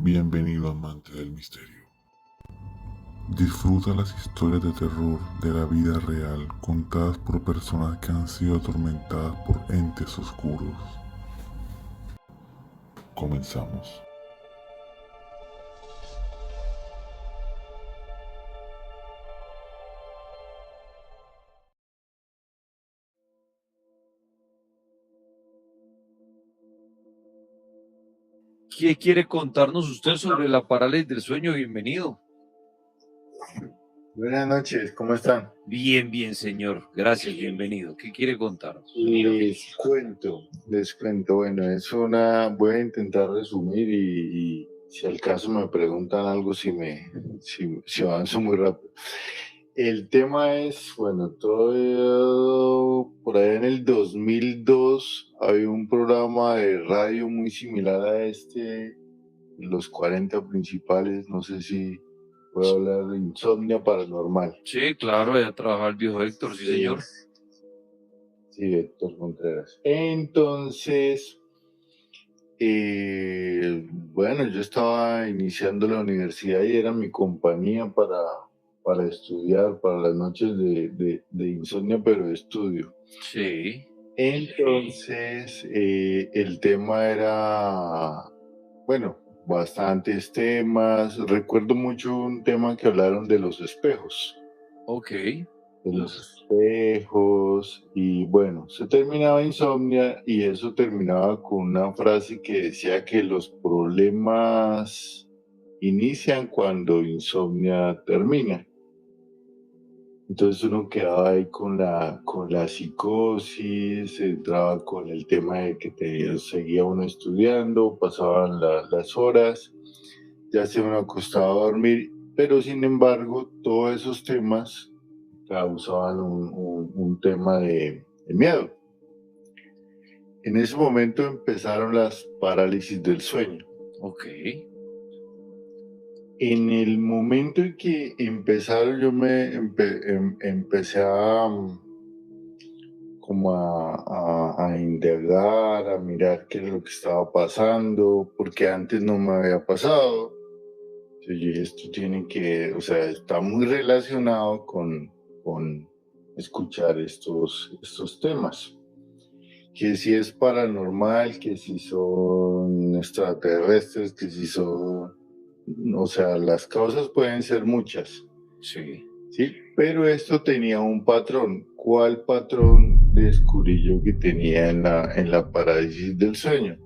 Bienvenido amante del misterio. Disfruta las historias de terror de la vida real contadas por personas que han sido atormentadas por entes oscuros. Comenzamos. ¿Qué quiere contarnos usted sobre la parálisis del sueño? Bienvenido. Buenas noches, ¿cómo están? Bien, señor. Gracias, bienvenido. ¿Qué quiere contarnos? Les cuento, bueno, voy a intentar resumir y si al caso me preguntan algo, si avanzo muy rápido. El tema es, bueno, todo por ahí en el 2002 había un programa de radio muy similar a este, los 40 principales, no sé si puedo hablar de Insomnia Paranormal. Sí, claro, allá trabaja el viejo Héctor, sí, señor. Sí, Héctor Contreras. Entonces, bueno, yo estaba iniciando la universidad y era mi compañía para estudiar, para las noches de insomnio, pero de estudio. Sí. Entonces, el tema era, bueno, bastantes temas. Recuerdo mucho un tema que hablaron de los espejos. Ok. De los espejos y bueno, se terminaba Insomnia y eso terminaba con una frase que decía que los problemas inician cuando Insomnia termina. Entonces uno quedaba ahí con la psicosis, entraba con el tema de que seguía uno estudiando, pasaban las horas, ya se uno acostaba a dormir, pero sin embargo todos esos temas causaban un tema de miedo. En ese momento empezaron las parálisis del sueño. Ok. En el momento en que empezaron, yo empecé como a indagar, a mirar qué es lo que estaba pasando, porque antes no me había pasado. Entonces yo dije, esto tiene que, o sea, está muy relacionado con escuchar estos temas. Que si es paranormal, que si son extraterrestres, que si son, o sea, las causas pueden ser muchas, Sí. ¿sí? Pero esto tenía un patrón. ¿Cuál patrón descubrí yo que tenía en la parálisis del sueño?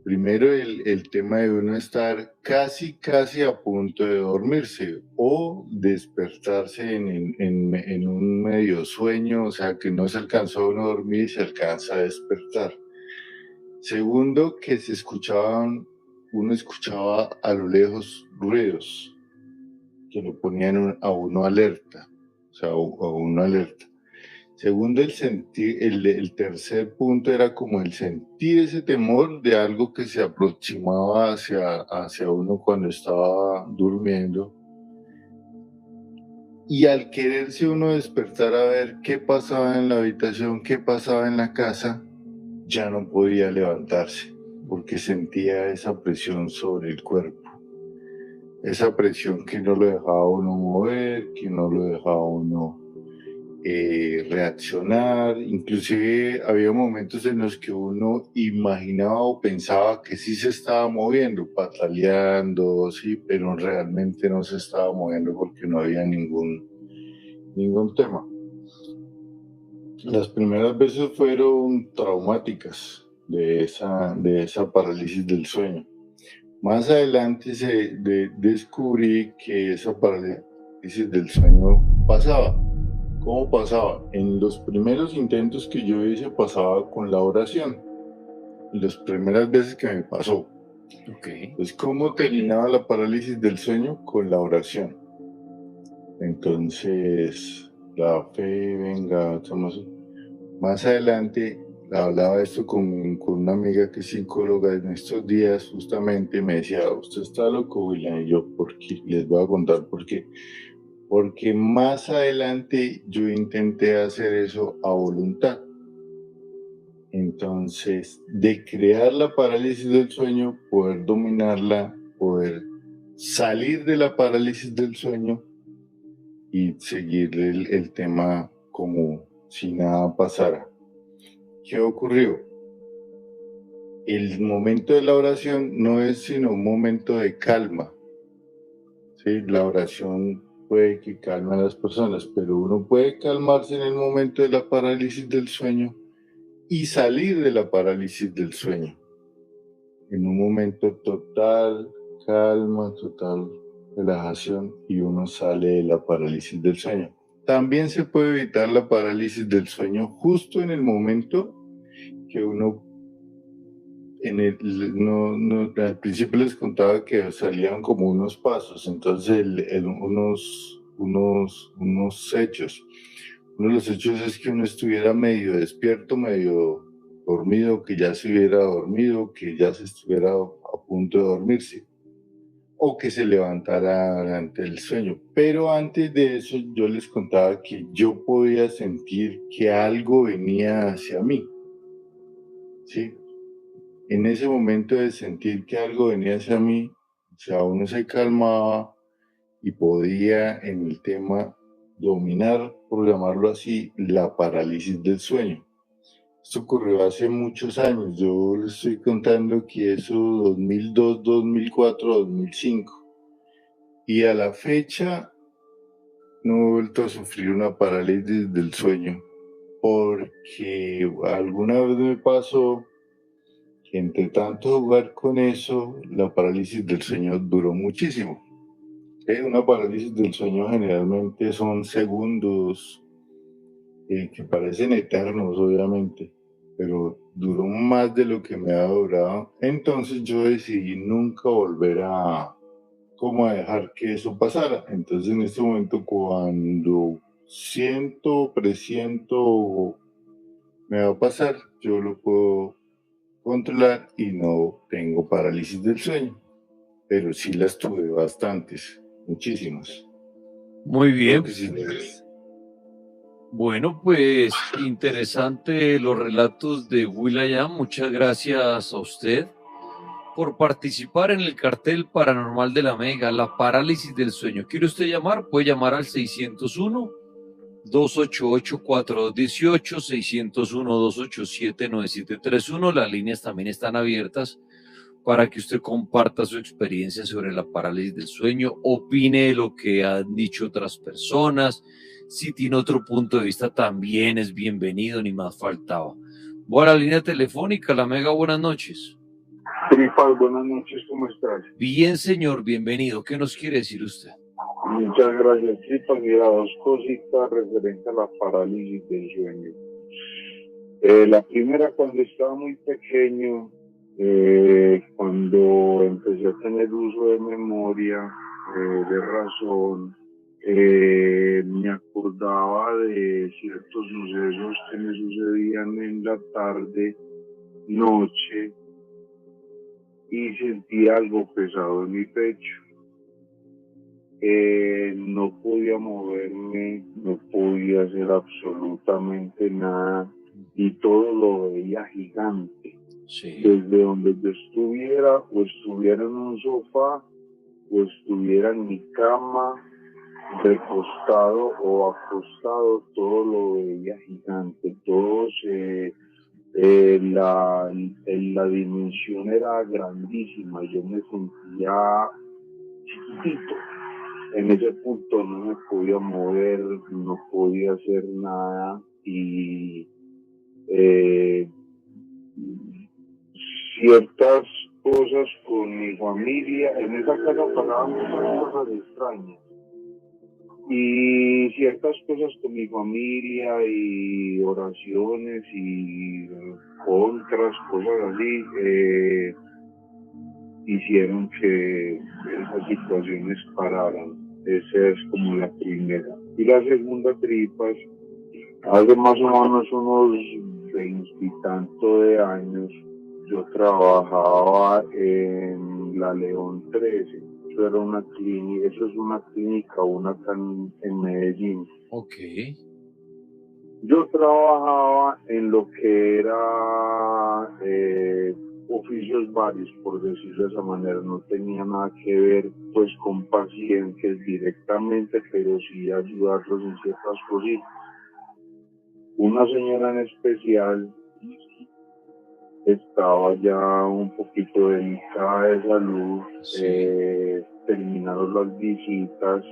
Primero, el tema de uno estar casi a punto de dormirse o despertarse en un medio sueño, o sea, que no se alcanzó uno a dormir y se alcanza a despertar. Segundo, que uno escuchaba a lo lejos ruidos que lo ponían a uno alerta, o sea, a uno alerta. Segundo, el tercer punto era como el sentir ese temor de algo que se aproximaba hacia uno cuando estaba durmiendo. Y al quererse uno despertar a ver qué pasaba en la habitación, qué pasaba en la casa, ya no podía levantarse porque sentía esa presión sobre el cuerpo. Esa presión que no lo dejaba uno mover, que no lo dejaba uno reaccionar. Inclusive había momentos en los que uno imaginaba o pensaba que sí se estaba moviendo, pataleando, sí, pero realmente no se estaba moviendo porque no había ningún tema. Las primeras veces fueron traumáticas de esa parálisis del sueño. Más adelante descubrí que esa parálisis del sueño pasaba. ¿Cómo pasaba? En los primeros intentos que yo hice pasaba con la oración. En las primeras veces que me pasó. Ok. Entonces, ¿cómo terminaba la parálisis del sueño? Con la oración. Entonces, la fe, venga, estamos... Más adelante hablaba esto con una amiga que es psicóloga en estos días, justamente me decía, usted está loco, William, y yo, ¿por qué? Les voy a contar por qué. Porque más adelante yo intenté hacer eso a voluntad. Entonces, de crear la parálisis del sueño, poder dominarla, poder salir de la parálisis del sueño y seguir el tema como si nada pasara. ¿Qué ocurrió? El momento de la oración no es sino un momento de calma. ¿Sí? La oración puede que calme a las personas, pero uno puede calmarse en el momento de la parálisis del sueño y salir de la parálisis del sueño. En un momento total calma, total relajación y uno sale de la parálisis del sueño. También se puede evitar la parálisis del sueño justo en el momento que uno al principio les contaba que salían como unos pasos, entonces unos hechos. Uno de los hechos es que uno estuviera medio despierto, medio dormido, que ya se hubiera dormido, que ya se estuviera a punto de dormirse, o que se levantara ante el sueño. Pero antes de eso yo les contaba que yo podía sentir que algo venía hacia mí, ¿sí? En ese momento de sentir que algo venía hacia mí, o sea, uno se calmaba y podía en el tema dominar, por llamarlo así, la parálisis del sueño. Esto ocurrió hace muchos años, yo les estoy contando que eso 2002, 2004, 2005. Y a la fecha no he vuelto a sufrir una parálisis del sueño, porque alguna vez me pasó que entre tanto jugar con eso, la parálisis del sueño duró muchísimo. Una parálisis del sueño generalmente son segundos que parecen eternos, obviamente, pero duró más de lo que me ha durado. Entonces yo decidí nunca volver como a dejar que eso pasara. Entonces en este momento cuando presiento me va a pasar, yo lo puedo controlar y no tengo parálisis del sueño, pero sí las tuve bastantes, muchísimas. Muy bien. Creo que sí. Bueno, pues interesante los relatos de Will.i.am. Muchas gracias a usted por participar en el cartel paranormal de la Mega, la parálisis del sueño. ¿Quiere usted llamar? Puede llamar al 601-288-4218, 601-287-9731. Las líneas también están abiertas para que usted comparta su experiencia sobre la parálisis del sueño, opine de lo que han dicho otras personas. Si tiene otro punto de vista, también es bienvenido, ni más faltaba. Voy a la línea telefónica, la Mega, buenas noches. Tripas, buenas noches, ¿cómo estás? Bien, señor, bienvenido. ¿Qué nos quiere decir usted? Muchas gracias, Tripas. Mira, dos cositas referentes a la parálisis del sueño. La primera, cuando estaba muy pequeño, cuando empecé a tener uso de memoria, de razón, me acordaba de ciertos sucesos que me sucedían en la tarde, noche, y sentí algo pesado en mi pecho. No podía moverme, no podía hacer absolutamente nada y todo lo veía gigante. Sí. Desde donde yo estuviera, o estuviera en un sofá, o estuviera en mi cama, recostado o acostado, todo lo veía gigante. Todo la dimensión era grandísima, yo me sentía chiquitito. En ese punto no me podía mover, no podía hacer nada y ciertas cosas con mi familia, en esa casa pasaban muchas cosas extrañas y ciertas cosas con mi familia y oraciones y contras, cosas así, hicieron que esas situaciones pararan. Esa es como la primera. Y la segunda, Tripas, hace más o menos unos 20 y tanto de años, yo trabajaba en la León 13. Eso era una clínica, eso es una clínica, una acá en Medellín. Ok. Yo trabajaba en lo que era oficios varios, por decirlo de esa manera. No tenía nada que ver pues con pacientes directamente, pero sí ayudarlos en ciertas cositas. Una señora en especial estaba ya un poquito delicada de salud, Sí. terminaron las visitas.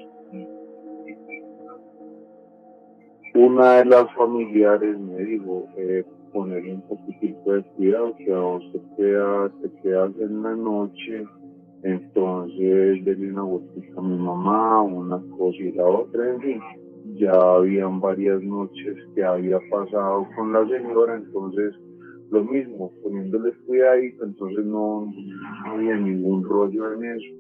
Una de las familiares me dijo, ponerle un poquitico de cuidado, que a vos te quedas en la noche, entonces denle una vueltita a mi mamá, una cosa y la otra, en fin. Ya habían varias noches que había pasado con la señora, entonces lo mismo, poniéndole cuidadito, entonces no había ningún rollo en eso.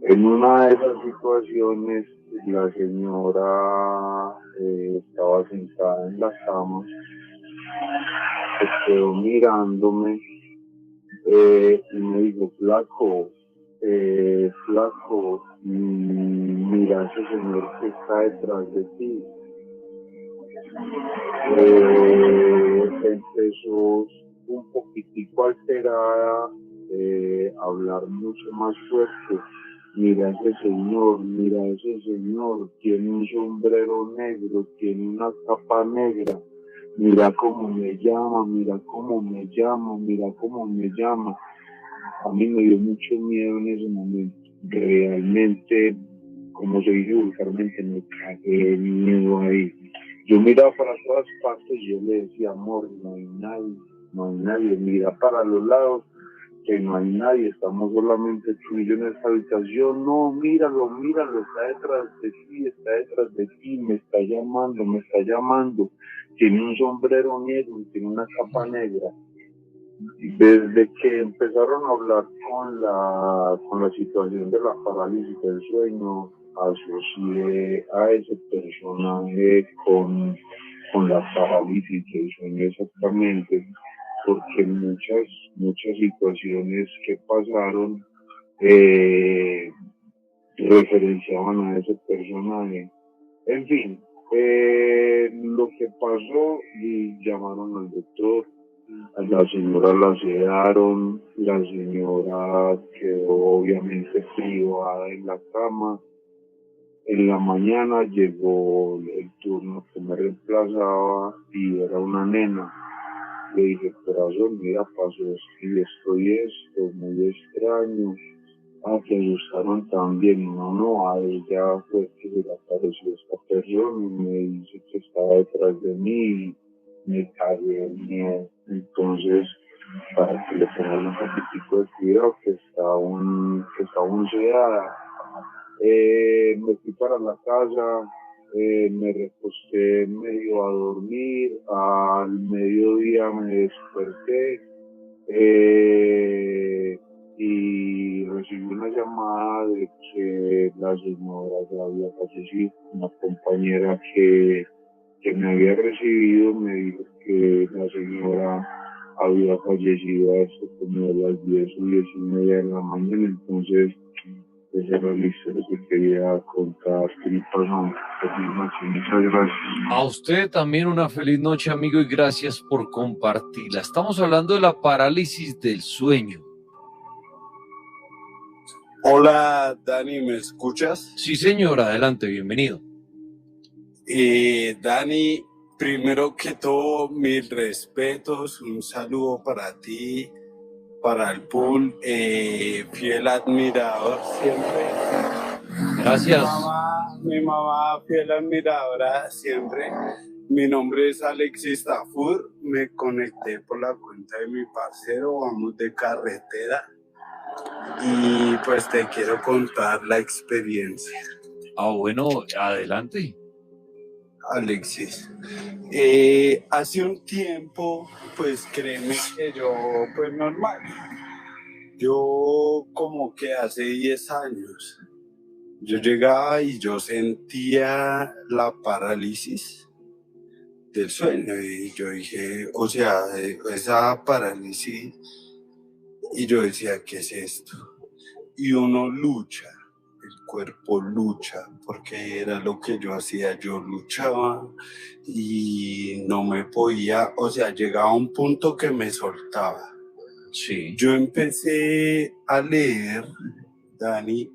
En una de esas situaciones, la señora estaba sentada en la cama, se quedó mirándome y me dijo, flaco, mira ese señor que está detrás de ti. Empezó un poquitico alterada, hablar mucho más fuerte. Mira ese señor, tiene un sombrero negro, tiene una capa negra, mira cómo me llama, mira cómo me llama, mira cómo me llama. A mí me dio mucho miedo en ese momento. Realmente, como se dice vulgarmente, me cagué de miedo ahí. Yo miraba para todas partes y yo le decía, amor, no hay nadie, mira para los lados, que no hay nadie, estamos solamente tú y yo en esta habitación. No, míralo, está detrás de ti, me está llamando, tiene un sombrero negro, tiene una capa negra. Desde que empezaron a hablar con la situación de la parálisis del sueño, asocié a ese personaje con la parálisis del sueño exactamente, porque muchas situaciones que pasaron referenciaban a ese personaje. En fin, lo que pasó, y llamaron al doctor. A la señora la sedaron, la señora quedó obviamente privada en la cama. En la mañana llegó el turno que me reemplazaba y era una nena. Le dije, corazón, mira, pasó esto, muy extraño. Que asustaron también. No, a ella fue que se le apareció esta persona y me dice que estaba detrás de mí y me cagué de miedo. Entonces, para que le pongan un poquitico de cuidado, que está aún sedada. Me fui para la casa, me recosté medio a dormir, al mediodía me desperté y recibí una llamada de que la señora ya había fallecido. Una compañera que me había recibido me dijo que la señora había fallecido a esto como a las 10 o 10:30 de la mañana. Entonces, esa era la historia que quería contar. Muchas gracias. A usted también una feliz noche, amigo, y gracias por compartirla. Estamos hablando de la parálisis del sueño. Hola, Dani, ¿me escuchas? Sí, señor, adelante, bienvenido. Dani, primero que todo, mis respetos, un saludo para ti, para el pool, fiel admirador siempre. Gracias. Mi mamá, fiel admiradora siempre. Mi nombre es Alexis Tafur, me conecté por la cuenta de mi parcero, vamos de carretera y pues te quiero contar la experiencia. Bueno, adelante. Alexis, hace un tiempo, pues créeme que yo, pues normal, yo como que hace 10 años, yo llegaba y yo sentía la parálisis del sueño y yo dije, o sea, esa parálisis, y yo decía, ¿qué es esto? Y uno lucha. El cuerpo lucha, porque era lo que yo hacía, yo luchaba y no me podía, o sea, llegaba a un punto que me soltaba. Sí. Yo empecé a leer, Dani,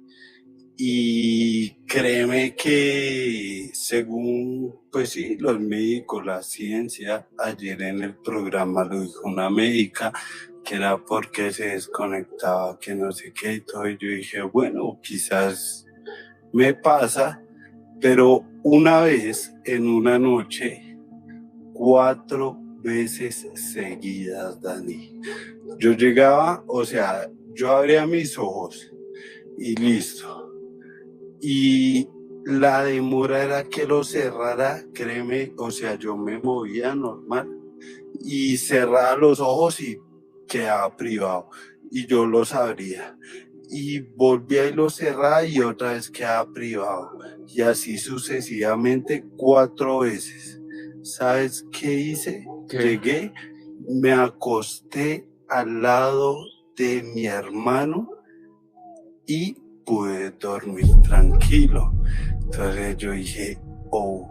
y créeme que según, pues sí, los médicos, la ciencia, ayer en el programa lo dijo una médica, que era porque se desconectaba, que no sé qué y todo, y yo dije, bueno, quizás me pasa, pero una vez en una noche, 4 veces seguidas, Dani. Yo llegaba, o sea, yo abría mis ojos y listo. Y la demora era que lo cerrara, créeme, o sea, yo me movía normal y cerraba los ojos y quedaba privado y yo los abría y volvía y los cerraba y otra vez quedaba privado y así sucesivamente 4 veces. ¿Sabes qué hice? ¿Qué? Llegué, me acosté al lado de mi hermano y pude dormir tranquilo. Entonces yo dije, oh,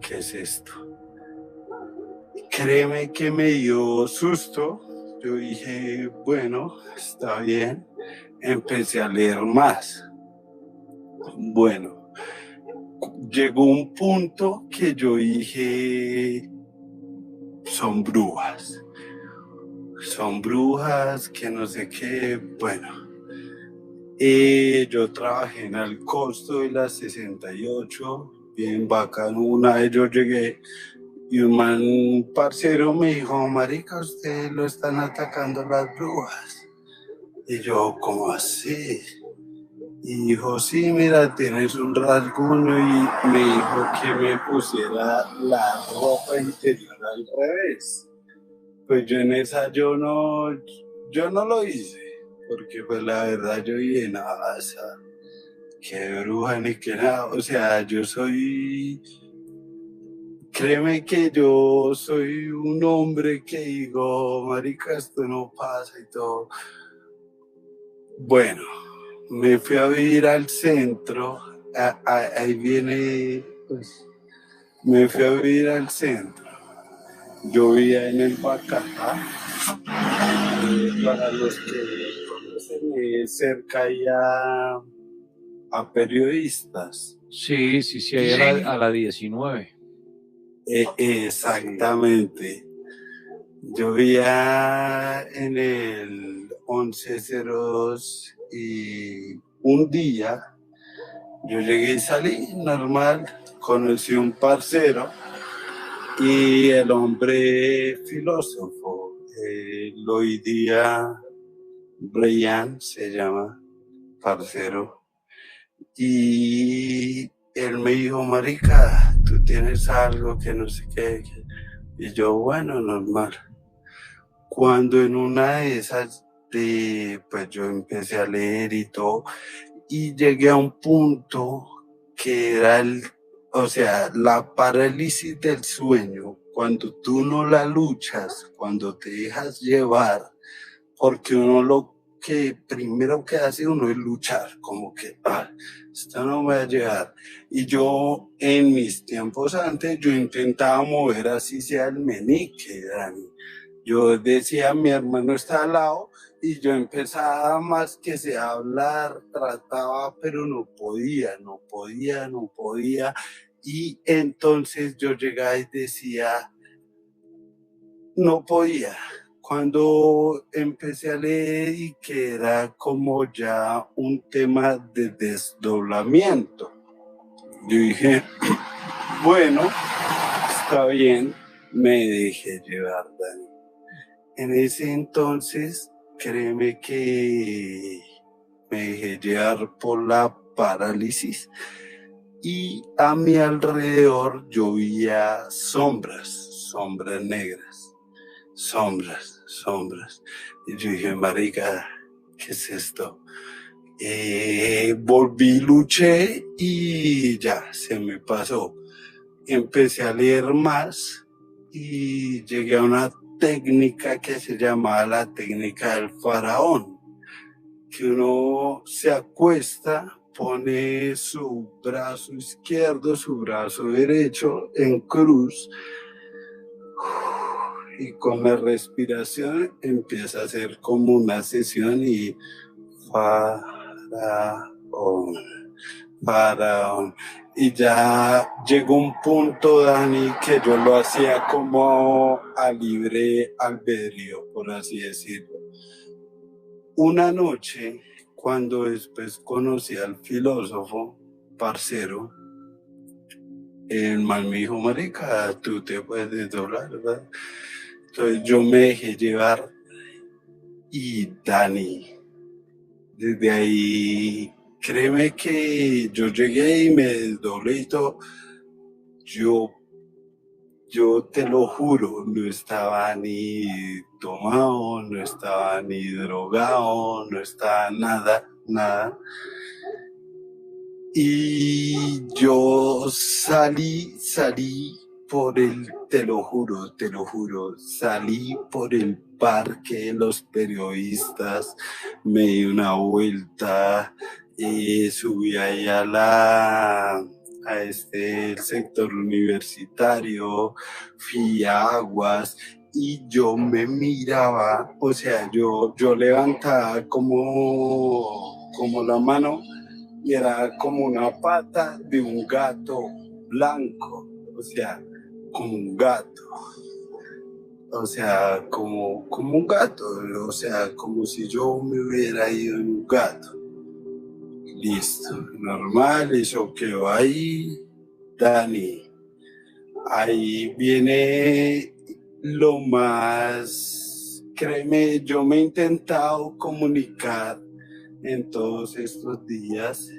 ¿qué es esto? Créeme que me dio susto. Yo dije, bueno, está bien. Empecé a leer más. Bueno, llegó un punto que yo dije, son brujas. Son brujas, que no sé qué. Bueno, yo trabajé en el costo de las 68, bien bacano. Una vez yo llegué y un parcero me dijo, marica, usted lo están atacando las brujas. Y yo, ¿cómo así? Y dijo, sí, mira, tienes un rasguño, y me dijo que me pusiera la ropa interior al revés. Pues yo en esa yo no lo hice, porque pues la verdad yo dije, nada, qué bruja ni qué nada, o sea, créeme que yo soy un hombre que digo, marica, esto no pasa y todo. Bueno, me fui a vivir al centro, ahí viene, pues, me fui a vivir al centro. Yo vivía en el Bacatá, para los que conocen, cerca ya a periodistas. Sí, ahí a la 19. Exactamente. Yo vivía en el 1102 y un día yo llegué y salí normal, conocí un parcero y el hombre filósofo, Loidia Brian se llama, parcero, y él me dijo, marica, tú tienes algo que no sé qué, y yo, bueno, normal. Cuando en una de esas, pues yo empecé a leer y todo, y llegué a un punto que era o sea, la parálisis del sueño, cuando tú no la luchas, cuando te dejas llevar, porque uno lo que primero que hace uno es luchar, como que, esto no me va a llegar. Y yo, en mis tiempos antes, yo intentaba mover así sea el meñique, Dani. Yo decía, mi hermano está al lado, y yo empezaba más que sea a hablar, trataba, pero no podía. Y entonces yo llegaba y decía, no podía. Cuando empecé a leer y que era como ya un tema de desdoblamiento, yo dije, bueno, está bien, me dejé llevar, Dani. En ese entonces, créeme que me dejé llevar por la parálisis y a mi alrededor yo veía sombras negras, sombras. Y yo dije, marica, ¿qué es esto? Volví, luché y ya, se me pasó. Empecé a leer más y llegué a una técnica que se llamaba la técnica del faraón, que uno se acuesta, pone su brazo izquierdo, su brazo derecho en cruz y con la respiración empieza a hacer como una sesión y faraón, faraón. Y ya llegó un punto, Dani, que yo lo hacía como a libre albedrío, por así decirlo. Una noche, cuando después conocí al filósofo, parcero, el man me dijo, marica, tú te puedes desdoblar, ¿verdad? Entonces yo me dejé llevar y Dani, desde ahí, créeme que yo llegué y me desdoblé y todo. Yo te lo juro, no estaba ni tomado, no estaba ni drogado, no estaba nada. Y yo salí te lo juro, salí por el parque de los periodistas, me di una vuelta, subí ahí el sector universitario, fui a Aguas y yo me miraba, o sea, yo levantaba como la mano y era como una pata de un gato blanco, o sea, como un gato, o sea, como un gato, o sea, como si yo me hubiera ido en un gato. Listo, normal, eso quedó ahí, Dani. Ahí viene lo más, créeme, yo me he intentado comunicar en todos estos días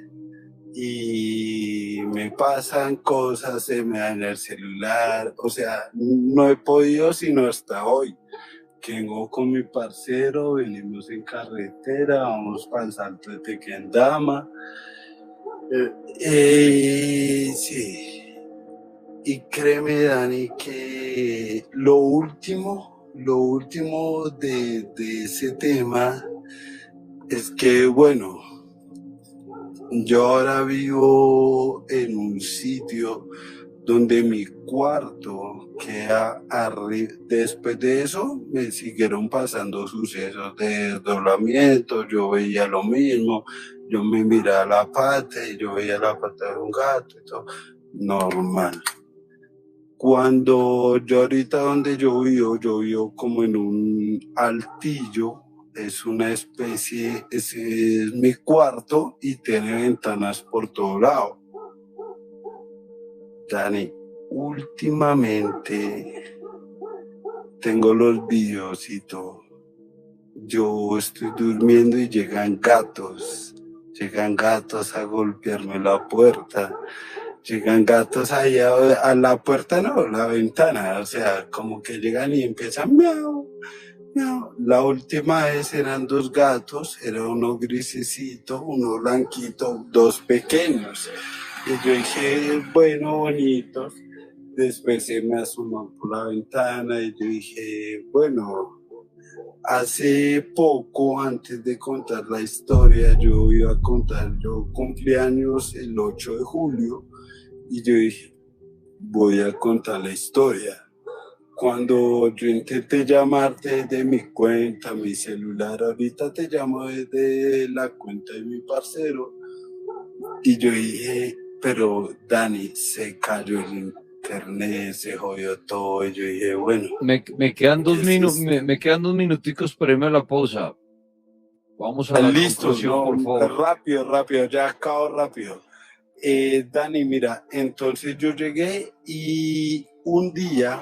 y me pasan cosas, se me daña el celular, o sea, no he podido sino hasta hoy. Que vengo con mi parcero, venimos en carretera, vamos para el Salto de Tequendama. Sí. Y créeme, Dani, que lo último de ese tema es que, bueno, yo ahora vivo en un sitio donde mi cuarto queda arriba. Después de eso me siguieron pasando sucesos de desdoblamiento, yo veía lo mismo, yo me miraba la pata y yo veía la pata de un gato y todo, normal. Cuando yo ahorita donde yo vivo como en un altillo, es una especie, ese es mi cuarto y tiene ventanas por todo lado. Dani, últimamente tengo los videos y todo. Yo estoy durmiendo y llegan gatos a golpearme la puerta. Llegan gatos ahí a la puerta, no, la ventana, o sea, como que llegan y empiezan miau, miau. La última vez eran 2 gatos, era uno grisecito, uno blanquito, 2 pequeños. Y yo dije, bueno, bonitos. Después se me asoman por la ventana y yo dije, bueno, hace poco, antes de contar la historia, yo cumplí años el 8 de julio y yo dije, voy a contar la historia. Cuando yo intenté llamarte desde mi cuenta, mi celular, ahorita te llamo desde la cuenta de mi parcero, y yo dije, pero Dani, se cayó el internet, se jodió todo, y yo dije, bueno. Me quedan 2 minutos, me quedan 2 minuticos para irme a la pausa. Vamos a la conclusión, por favor. Rápido, ya acabo rápido. Dani, mira, entonces yo llegué y un día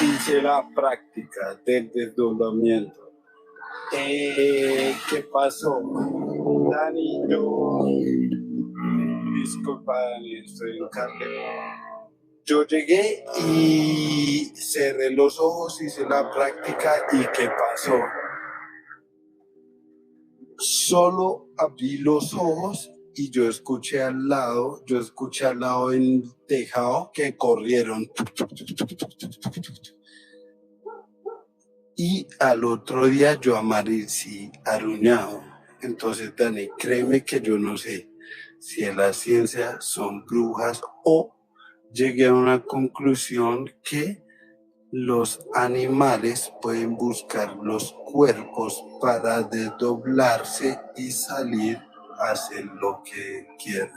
hice la práctica del desdoblamiento. ¿Qué pasó? Dani, disculpa, Dani, estoy en carne. Yo llegué y cerré los ojos, hice la práctica y ¿qué pasó? Solo abrí los ojos y yo escuché al lado en el tejado que corrieron. Y al otro día yo amanecí aruñado. Entonces, Dani, créeme que yo no sé si en la ciencia son brujas o llegué a una conclusión que los animales pueden buscar los cuerpos para desdoblarse y salir a hacer lo que quieren.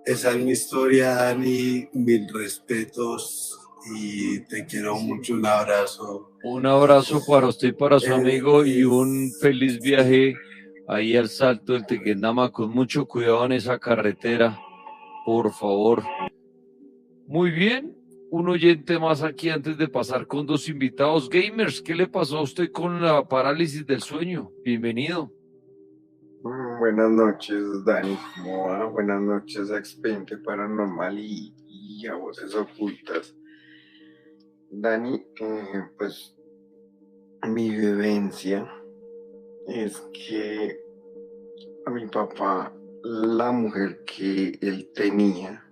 Esa es mi historia, Dani. Mil respetos y te quiero mucho. Un abrazo. Un abrazo para usted y para su amigo y un feliz viaje ahí al Salto del Tequendama con mucho cuidado en esa carretera, por favor. Muy bien, un oyente más aquí antes de pasar con dos invitados. Gamers, ¿qué le pasó a usted con la parálisis del sueño? Bienvenido. Buenas noches, Dani. ¿Cómo va? Buenas noches a Expediente Paranormal y a Voces Ocultas. Dani, pues mi vivencia es que a mi papá, la mujer que él tenía,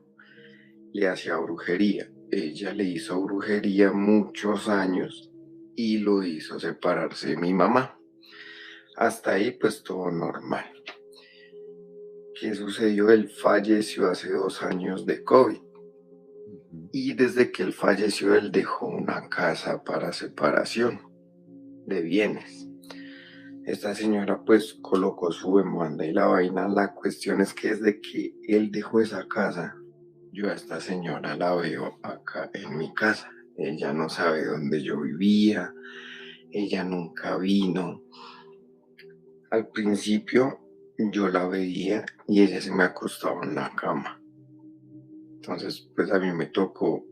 le hacía brujería. Ella le hizo brujería muchos años y lo hizo separarse de mi mamá. Hasta ahí pues todo normal. ¿Qué sucedió? Él falleció hace 2 años de COVID. Y desde que él falleció, él dejó una casa para separación de bienes. Esta señora pues colocó su demanda y la vaina. La cuestión es que desde que él dejó esa casa, yo a esta señora la veo acá en mi casa. Ella no sabe dónde yo vivía, ella nunca vino. Al principio yo la veía y ella se me acostaba en la cama. Entonces, pues a mí me tocó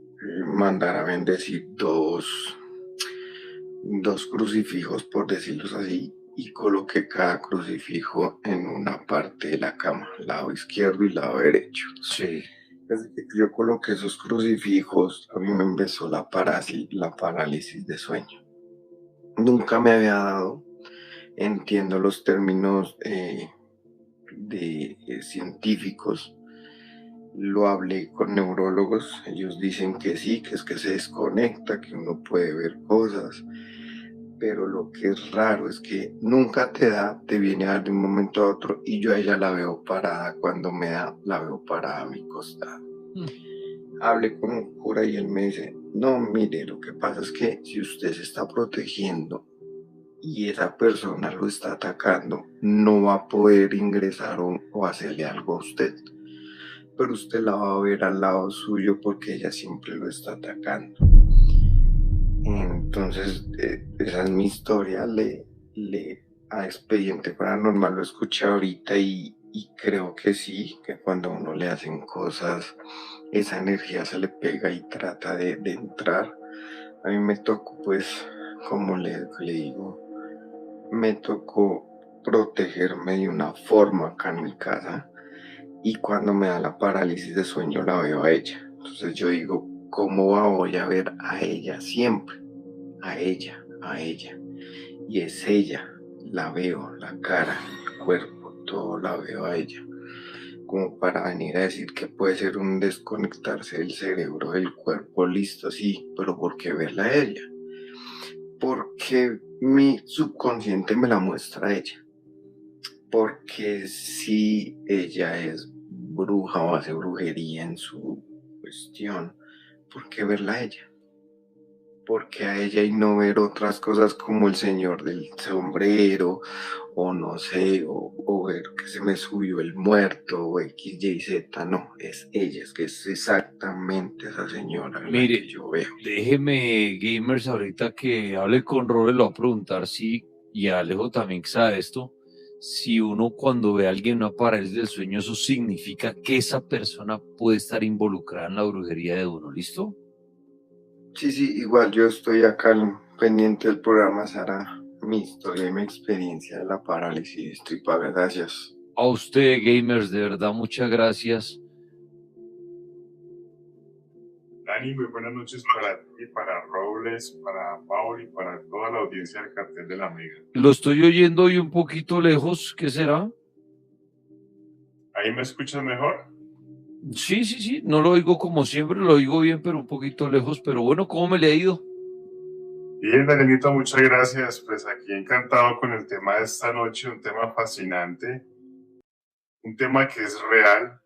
mandar a bendecir dos crucifijos, por decirlos así, y coloqué cada crucifijo en una parte de la cama, lado izquierdo y lado derecho. Sí. Desde que yo coloqué esos crucifijos, a mí me empezó la parálisis de sueño. Nunca me había dado, entiendo los términos científicos. Lo hablé con neurólogos, ellos dicen que sí, que es que se desconecta, que uno puede ver cosas, pero lo que es raro es que nunca te da, te viene a dar de un momento a otro y yo a ella la veo parada, cuando me da, la veo parada a mi costado. Hablé con un cura y él me dice, no, mire, lo que pasa es que si usted se está protegiendo y esa persona lo está atacando, no va a poder ingresar o hacerle algo a usted. Pero usted la va a ver al lado suyo porque ella siempre lo está atacando. Entonces, esa es mi historia. A Expediente Paranormal lo escuché ahorita y creo que sí, que cuando a uno le hacen cosas, esa energía se le pega y trata de entrar. A mí me tocó, pues, como le digo, me tocó protegerme de una forma acá en mi casa. Y cuando me da la parálisis de sueño la veo a ella. Entonces yo digo, ¿cómo voy a ver a ella siempre? A ella. Y es ella, la veo, la cara, el cuerpo, todo la veo a ella. Como para venir a decir que puede ser un desconectarse del cerebro, del cuerpo, listo, sí, pero ¿por qué verla a ella? Porque mi subconsciente me la muestra a ella. Porque si ella es bruja o hace brujería en su cuestión, ¿por qué verla a ella? Porque a ella y no ver otras cosas como el señor del sombrero, o no sé, o ver que se me subió el muerto, o X, Y, Z, no, es ella, es que es exactamente esa señora la Mire, que yo veo. Déjeme, gamers, ahorita que hable con Robert, lo va a preguntar si, y Alejo también que sabe esto, si uno cuando ve a alguien una parálisis del sueño, eso significa que esa persona puede estar involucrada en la brujería de uno, ¿listo? Sí, igual yo estoy acá pendiente del programa, Sara, mi historia y mi experiencia de la parálisis, estoy para gracias. A usted, gamers, de verdad, muchas gracias. Dani, muy buenas noches para ti, para Robles, para Paul y para toda la audiencia del Cartel de la Mega. Lo estoy oyendo hoy un poquito lejos, ¿qué será? ¿Ahí me escuchas mejor? Sí, no lo oigo como siempre, lo oigo bien, pero un poquito lejos, pero bueno, ¿cómo me le ha ido? Bien, Danielito, muchas gracias. Pues aquí encantado con el tema de esta noche, un tema fascinante, un tema que es real,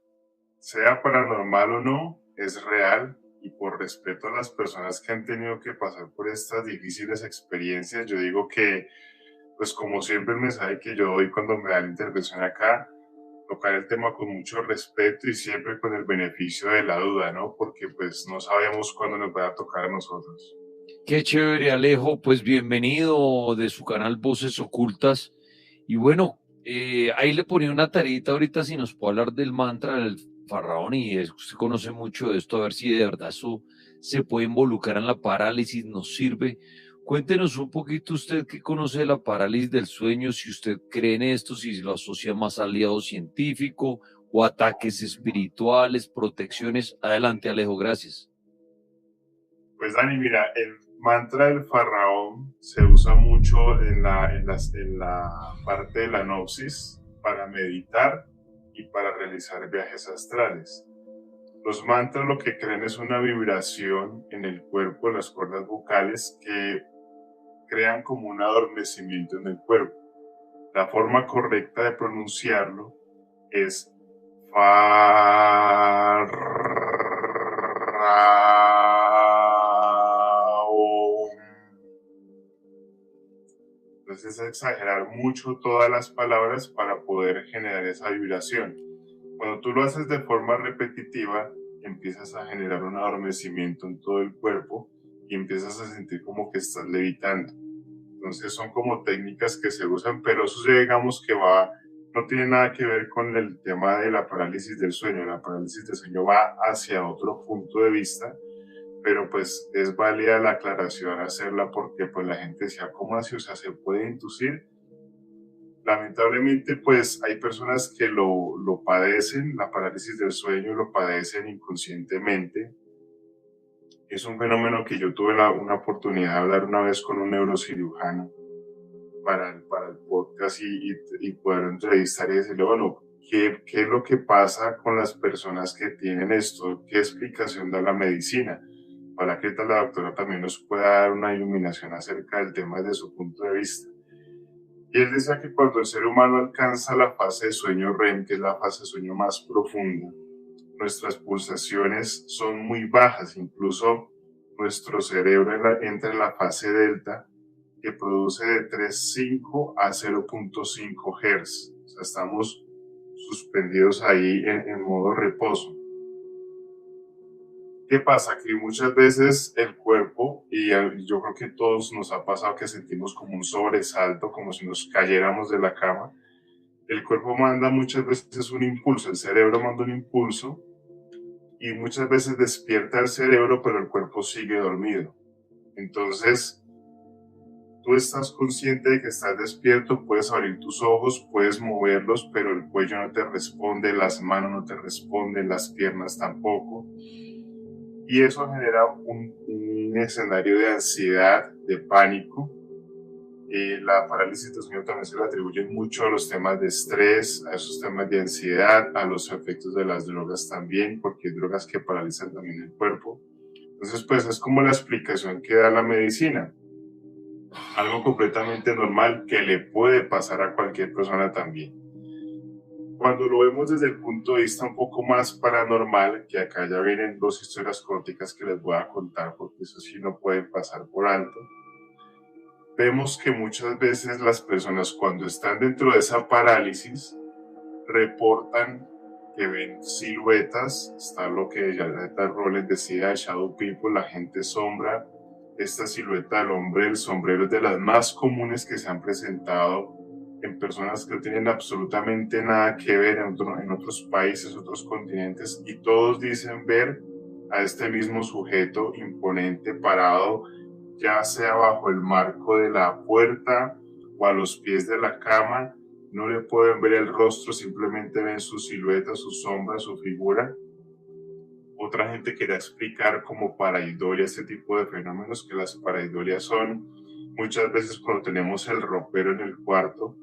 sea paranormal o no, es real y por respeto a las personas que han tenido que pasar por estas difíciles experiencias, yo digo que, pues como siempre el mensaje que yo doy cuando me dan intervención acá, tocar el tema con mucho respeto y siempre con el beneficio de la duda, ¿no? Porque pues no sabemos cuándo nos va a tocar a nosotros. Qué chévere, Alejo. Pues bienvenido de su canal Voces Ocultas. Y bueno, ahí le ponía una tarita ahorita si nos puede hablar del mantra del faraón y usted conoce mucho de esto, a ver si de verdad eso se puede involucrar en la parálisis, nos sirve. Cuéntenos un poquito usted qué conoce de la parálisis del sueño, si usted cree en esto, si lo asocia más al lado científico o ataques espirituales, protecciones. Adelante, Alejo, gracias. Pues Dani, mira, el mantra del faraón se usa mucho en la parte de la nopsis para meditar y para realizar viajes astrales. Los mantras lo que crean es una vibración en el cuerpo, las cuerdas vocales, que crean como un adormecimiento en el cuerpo. La forma correcta de pronunciarlo es faraón. Entonces es exagerar mucho todas las palabras para poder generar esa vibración. Cuando tú lo haces de forma repetitiva, empiezas a generar un adormecimiento en todo el cuerpo y empiezas a sentir como que estás levitando. Entonces son como técnicas que se usan, pero eso ya digamos que no tiene nada que ver con el tema de la parálisis del sueño. La parálisis del sueño va hacia otro punto de vista, pero pues es válida la aclaración hacerla porque pues la gente decía, ¿cómo así? O sea, ¿se puede inducir? Lamentablemente pues hay personas que lo padecen, la parálisis del sueño lo padecen inconscientemente. Es un fenómeno que yo tuve una oportunidad de hablar una vez con un neurocirujano para el podcast y poder entrevistar y decirle, bueno, ¿qué es lo que pasa con las personas que tienen esto? ¿Qué explicación da la medicina? Para que la doctora también nos pueda dar una iluminación acerca del tema desde su punto de vista. Y él decía que cuando el ser humano alcanza la fase de sueño REM, que es la fase de sueño más profunda, nuestras pulsaciones son muy bajas, incluso nuestro cerebro entra en la fase delta, que produce de 3,5 a 0,5 Hz. O sea, estamos suspendidos ahí en modo reposo. ¿Qué pasa? Que muchas veces el cuerpo, y yo creo que todos nos ha pasado que sentimos como un sobresalto, como si nos cayéramos de la cama. El cuerpo manda muchas veces un impulso, el cerebro manda un impulso y muchas veces despierta el cerebro, pero el cuerpo sigue dormido. Entonces, tú estás consciente de que estás despierto, puedes abrir tus ojos, puedes moverlos, pero el cuello no te responde, las manos no te responden, las piernas tampoco. Y eso genera un escenario de ansiedad, de pánico. La parálisis del sueño también se le atribuye mucho a los temas de estrés, a esos temas de ansiedad, a los efectos de las drogas también, porque hay drogas que paralizan también el cuerpo. Entonces, pues es como la explicación que da la medicina. Algo completamente normal que le puede pasar a cualquier persona también. Cuando lo vemos desde el punto de vista un poco más paranormal, que acá ya vienen dos historias corticas que les voy a contar, porque eso sí no pueden pasar por alto, vemos que muchas veces las personas cuando están dentro de esa parálisis reportan que ven siluetas, está lo que Jonathan Rollins decía, shadow people, la gente sombra. Esta silueta del hombre del sombrero es de las más comunes que se han presentado en personas que no tienen absolutamente nada que ver en otros países, otros continentes, y todos dicen ver a este mismo sujeto imponente parado, ya sea bajo el marco de la puerta o a los pies de la cama. No le pueden ver el rostro, simplemente ven su silueta, su sombra, su figura. Otra gente quería explicar como pareidolia este tipo de fenómenos, que las paraidolias son muchas veces cuando tenemos el ropero en el cuarto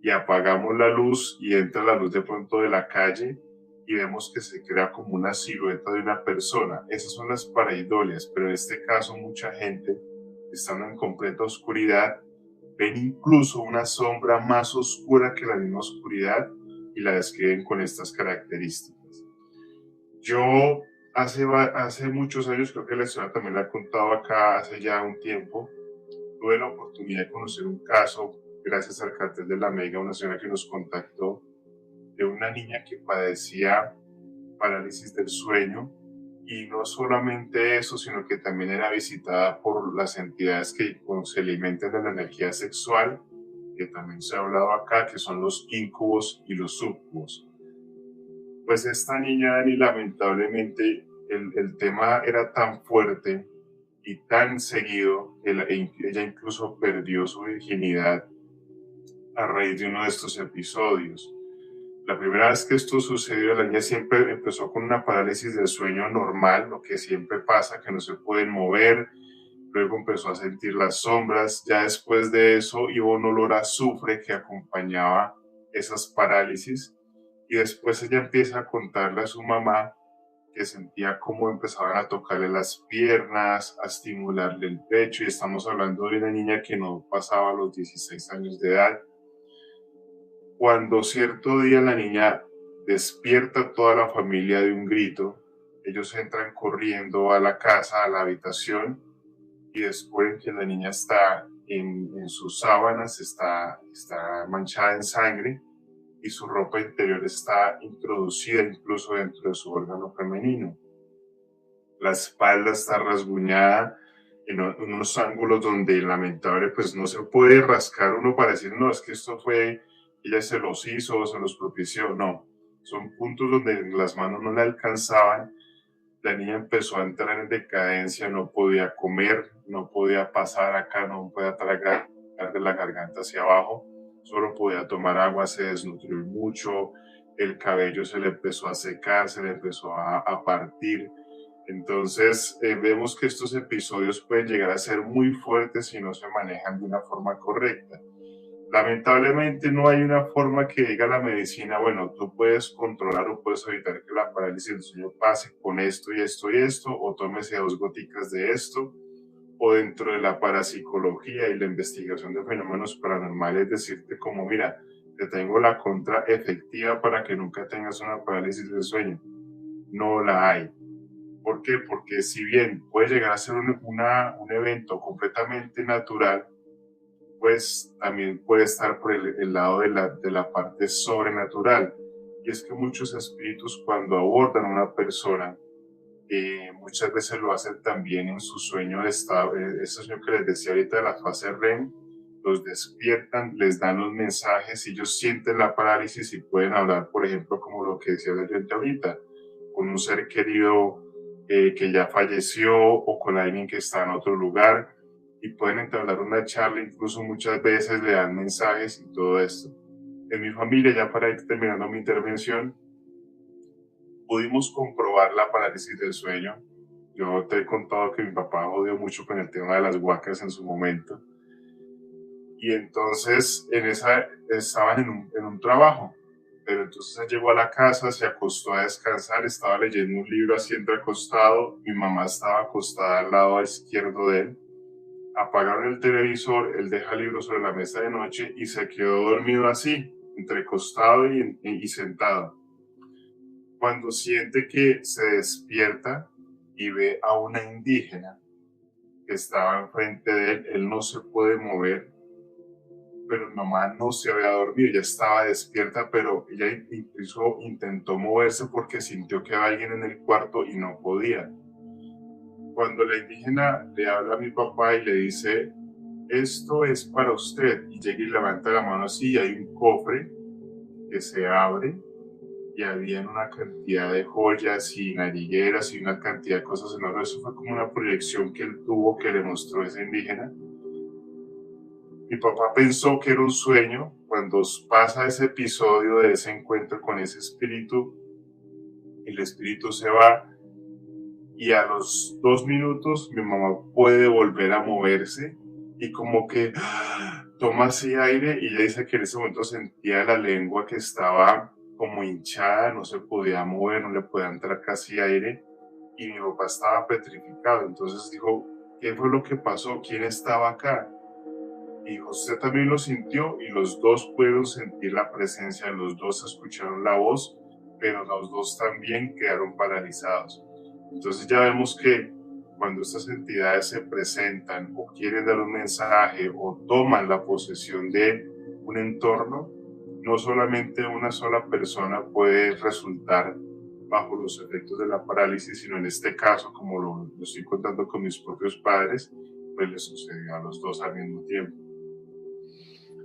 y apagamos la luz y entra la luz de pronto de la calle y vemos que se crea como una silueta de una persona. Esas son las paraidolias, pero en este caso mucha gente, estando en completa oscuridad, ven incluso una sombra más oscura que la misma oscuridad y la describen con estas características. Yo Hace muchos años, creo que la historia también la he contado acá hace ya un tiempo, tuve la oportunidad de conocer un caso, gracias al cartel de la Mega, una señora que nos contactó de una niña que padecía parálisis del sueño, y no solamente eso, sino que también era visitada por las entidades que se alimentan de la energía sexual, que también se ha hablado acá, que son los incubos y los sucubos. Pues esta niña, Dani, lamentablemente el tema era tan fuerte y tan seguido que ella incluso perdió su virginidad a raíz de uno de estos episodios. La primera vez que esto sucedió, la niña siempre empezó con una parálisis del sueño normal, lo que siempre pasa, que no se pueden mover. Luego empezó a sentir las sombras. Ya después de eso iba un olor a azufre que acompañaba esas parálisis. Y después ella empieza a contarle a su mamá que sentía cómo empezaban a tocarle las piernas, a estimularle el pecho. Y estamos hablando de una niña que no pasaba los 16 años de edad. Cuando cierto día la niña despierta a toda la familia de un grito, ellos entran corriendo a la casa, a la habitación, y descubren que la niña está en sus sábanas, está manchada en sangre, y su ropa interior está introducida incluso dentro de su órgano femenino. La espalda está rasguñada en unos ángulos donde lamentable pues no se puede rascar uno para decir, no, es que esto fue, ella se los hizo, se los propició. No, son puntos donde las manos no le alcanzaban. La niña empezó a entrar en decadencia, no podía comer, no podía pasar acá, no podía tragar de la garganta hacia abajo, solo podía tomar agua, se desnutrió mucho, el cabello se le empezó a secar, se le empezó a partir. Entonces vemos que estos episodios pueden llegar a ser muy fuertes si no se manejan de una forma correcta. Lamentablemente no hay una forma que diga la medicina, bueno, tú puedes controlar o puedes evitar que la parálisis del sueño pase con esto y esto y esto, o tómese 2 goticas de esto, o dentro de la parapsicología y la investigación de fenómenos paranormales decirte como, mira, te tengo la contra efectiva para que nunca tengas una parálisis del sueño. No la hay. ¿Por qué? Porque si bien puede llegar a ser un evento completamente natural, pues también puede estar por el lado de la parte sobrenatural. Y es que muchos espíritus cuando abordan a una persona, muchas veces lo hacen también en su sueño, ese sueño que les decía ahorita de la fase REM, los despiertan, les dan los mensajes, y ellos sienten la parálisis y pueden hablar, por ejemplo, como lo que decía la gente ahorita, con un ser querido que ya falleció o con alguien que está en otro lugar, y pueden entablar una charla, incluso muchas veces le dan mensajes y todo esto. En mi familia, ya para ir terminando mi intervención, pudimos comprobar la parálisis del sueño. Yo te he contado que mi papá jodió mucho con el tema de las huacas en su momento. Y entonces estaban en un trabajo, pero entonces él llegó a la casa, se acostó a descansar, estaba leyendo un libro así entre acostado, mi mamá estaba acostada al lado izquierdo de él. Apagaron el televisor, él deja el libro sobre la mesa de noche y se quedó dormido así, entre acostado y sentado. Cuando siente que se despierta y ve a una indígena que estaba enfrente de él, él no se puede mover, pero mi mamá no se había dormido, ya estaba despierta, pero ella incluso intentó moverse porque sintió que había alguien en el cuarto y no podía. Cuando la indígena le habla a mi papá y le dice, esto es para usted, y llega y levanta la mano así, y hay un cofre que se abre, y había una cantidad de joyas y narigueras y una cantidad de cosas enormes. Eso fue como una proyección que él tuvo, que le mostró esa indígena. Mi papá pensó que era un sueño. Cuando pasa ese episodio de ese encuentro con ese espíritu, el espíritu se va, y a los 2 minutos mi mamá puede volver a moverse y como que toma así aire, y ella dice que en ese momento sentía la lengua que estaba como hinchada, no se podía mover, no le podía entrar casi aire, y mi papá estaba petrificado. Entonces dijo, ¿qué fue lo que pasó? ¿Quién estaba acá? Y José también lo sintió, y los dos pudieron sentir la presencia, los dos escucharon la voz, pero los dos también quedaron paralizados. Entonces ya vemos que cuando estas entidades se presentan o quieren dar un mensaje o toman la posesión de un entorno, no solamente una sola persona puede resultar bajo los efectos de la parálisis, sino en este caso, como lo estoy contando con mis propios padres, pues les sucedió a los dos al mismo tiempo.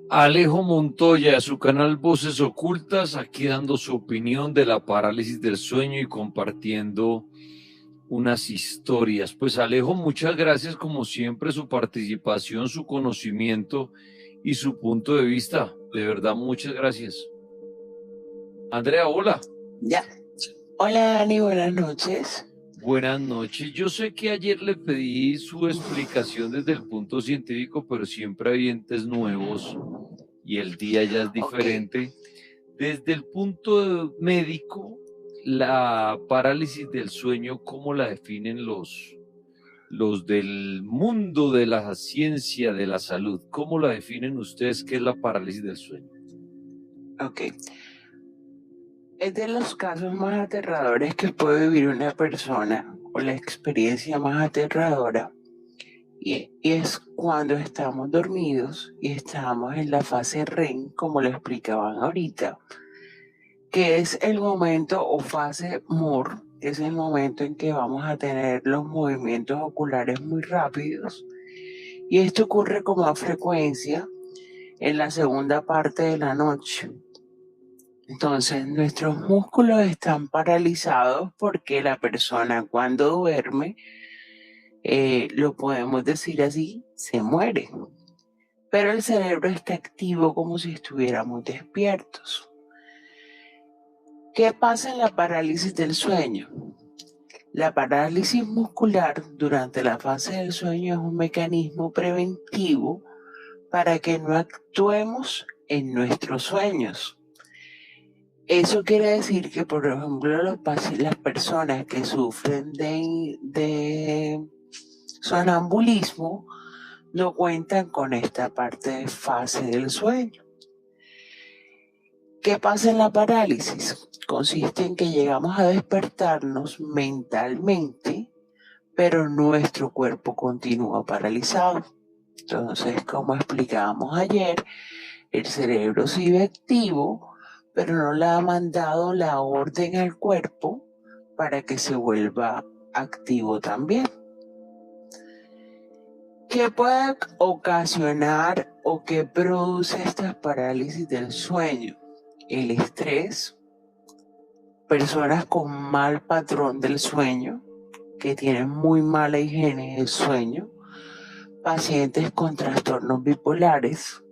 Alejo Montoya, su canal Voces Ocultas, aquí dando su opinión de la parálisis del sueño y compartiendo unas historias. Pues Alejo, muchas gracias como siempre, su participación, su conocimiento y su punto de vista. De verdad, muchas gracias. Andrea, hola. Ya. Hola Dani, buenas noches. Buenas noches. Yo sé que ayer le pedí su explicación desde el punto científico, pero siempre hay entes nuevos y el día ya es diferente. Desde el punto médico, la parálisis del sueño, ¿cómo la definen los del mundo de la ciencia, de la salud? ¿Cómo la definen ustedes qué es la parálisis del sueño? Ok. Es de los casos más aterradores que puede vivir una persona, o la experiencia más aterradora, y es cuando estamos dormidos y estamos en la fase REM, como lo explicaban ahorita, que es el momento, o fase MOR, que es el momento en que vamos a tener los movimientos oculares muy rápidos, y esto ocurre con más frecuencia en la segunda parte de la noche. Entonces, nuestros músculos están paralizados porque la persona cuando duerme, lo podemos decir así, se muere. Pero el cerebro está activo como si estuviéramos despiertos. ¿Qué pasa en la parálisis del sueño? La parálisis muscular durante la fase del sueño es un mecanismo preventivo para que no actuemos en nuestros sueños. Eso quiere decir que, por ejemplo, las personas que sufren de sonambulismo no cuentan con esta parte de fase del sueño. ¿Qué pasa en la parálisis? Consiste en que llegamos a despertarnos mentalmente, pero nuestro cuerpo continúa paralizado. Entonces, como explicábamos ayer, el cerebro sigue activo, pero no le ha mandado la orden al cuerpo para que se vuelva activo también. ¿Qué puede ocasionar o qué produce estas parálisis del sueño? El estrés, personas con mal patrón del sueño, que tienen muy mala higiene del sueño, pacientes con trastornos bipolares,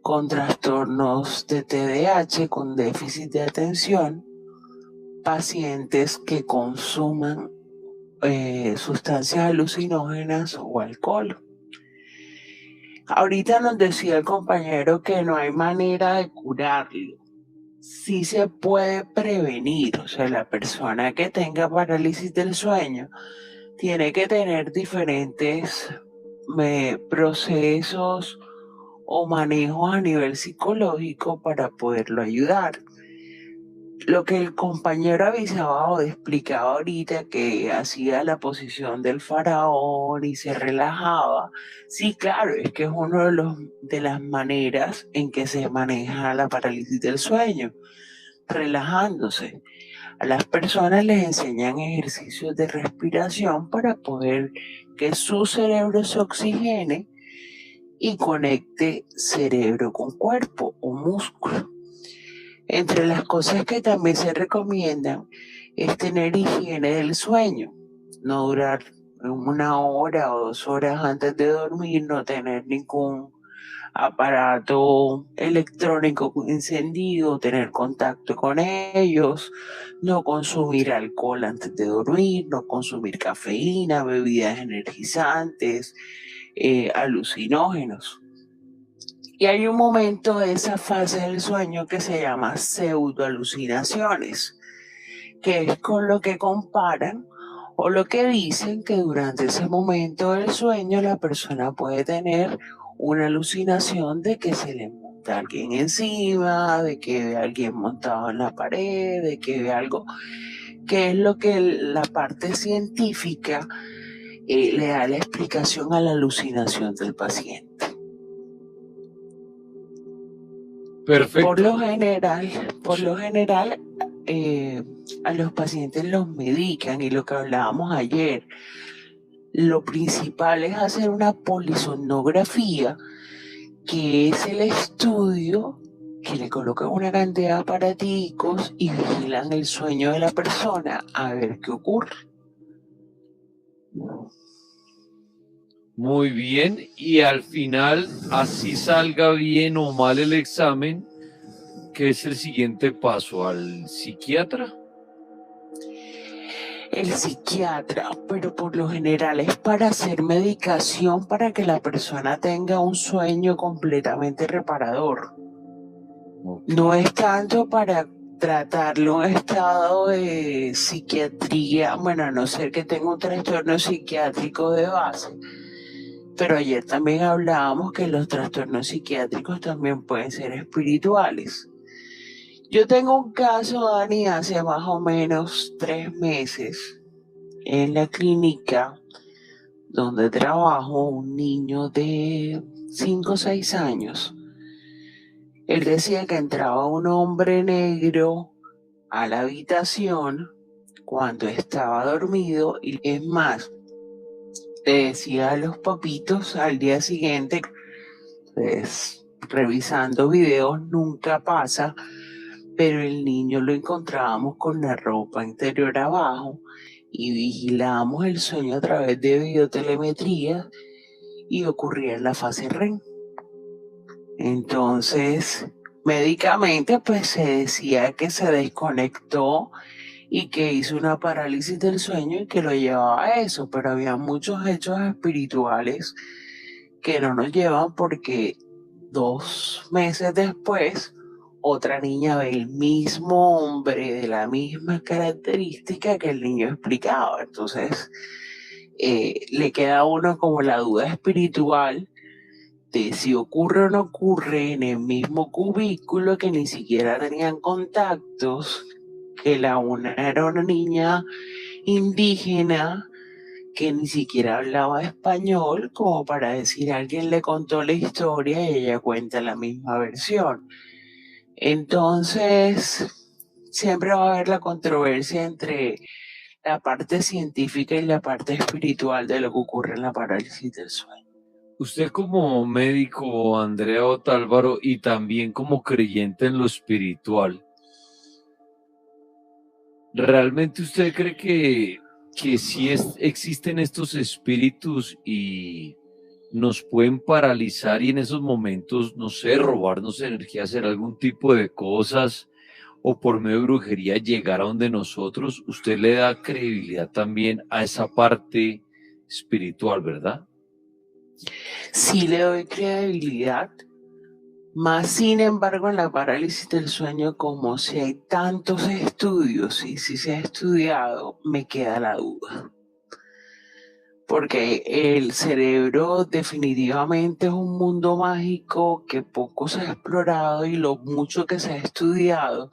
con trastornos de TDAH, con déficit de atención, pacientes que consuman sustancias alucinógenas o alcohol. Ahorita nos decía el compañero que no hay manera de curarlo. Sí se puede prevenir, o sea, la persona que tenga parálisis del sueño tiene que tener diferentes procesos o manejos a nivel psicológico para poderlo ayudar. Lo que el compañero avisaba o explicaba ahorita, que hacía la posición del faraón y se relajaba, sí, claro, es que es uno de las maneras en que se maneja la parálisis del sueño, relajándose. A las personas les enseñan ejercicios de respiración para poder que su cerebro se oxigene y conecte cerebro con cuerpo o músculo. Entre las cosas que también se recomiendan es tener higiene del sueño, no durar 1 hora o 2 horas antes de dormir, no tener ningún aparato electrónico encendido, tener contacto con ellos, no consumir alcohol antes de dormir, no consumir cafeína, bebidas energizantes, alucinógenos. Y hay un momento de esa fase del sueño que se llama pseudoalucinaciones, que es con lo que comparan o lo que dicen que durante ese momento del sueño la persona puede tener una alucinación de que se le monta alguien encima, de que ve a alguien montado en la pared, de que ve algo qué es lo que la parte científica le da la explicación a la alucinación del paciente. Perfecto. Por lo general, a los pacientes los medican, y lo que hablábamos ayer, lo principal es hacer una polisomnografía, que es el estudio que le colocan una cantidad de aparaticos y vigilan el sueño de la persona a ver qué ocurre. Muy bien, y al final, así salga bien o mal el examen, ¿qué es el siguiente paso? ¿Al psiquiatra? El psiquiatra, pero por lo general es para hacer medicación para que la persona tenga un sueño completamente reparador. No es tanto para tratarlo en estado de psiquiatría, bueno, a no ser que tenga un trastorno psiquiátrico de base. Pero ayer también hablábamos que los trastornos psiquiátricos también pueden ser espirituales. Yo tengo un caso, Dani, hace más o menos 3 meses en la clínica donde trabajo, un niño de 5 o 6 años. Él decía que entraba un hombre negro a la habitación cuando estaba dormido, y es más, le decía a los papitos al día siguiente, pues revisando videos nunca pasa, pero el niño lo encontrábamos con la ropa interior abajo y vigilábamos el sueño a través de videotelemetría y ocurría en la fase REM. Entonces, médicamente, pues se decía que se desconectó y que hizo una parálisis del sueño y que lo llevaba a eso, pero había muchos hechos espirituales que no nos llevan, porque 2 meses después otra niña ve el mismo hombre de la misma característica que el niño explicaba. Entonces le queda a uno como la duda espiritual de si ocurre o no ocurre en el mismo cubículo, que ni siquiera tenían contactos, que la una era una niña indígena que ni siquiera hablaba español, como para decir alguien le contó la historia y ella cuenta la misma versión. Entonces, siempre va a haber la controversia entre la parte científica y la parte espiritual de lo que ocurre en la parálisis del sueño. Usted como médico, Andrea Otálvaro, y también como creyente en lo espiritual, ¿realmente usted cree que sí existen estos espíritus y nos pueden paralizar y en esos momentos, no sé, robarnos energía, hacer algún tipo de cosas o por medio de brujería llegar a donde nosotros? Usted le da credibilidad también a esa parte espiritual, ¿verdad? Sí le doy credibilidad, más sin embargo en la parálisis del sueño, como si hay tantos estudios y si se ha estudiado, me queda la duda. Porque el cerebro definitivamente es un mundo mágico que poco se ha explorado, y lo mucho que se ha estudiado,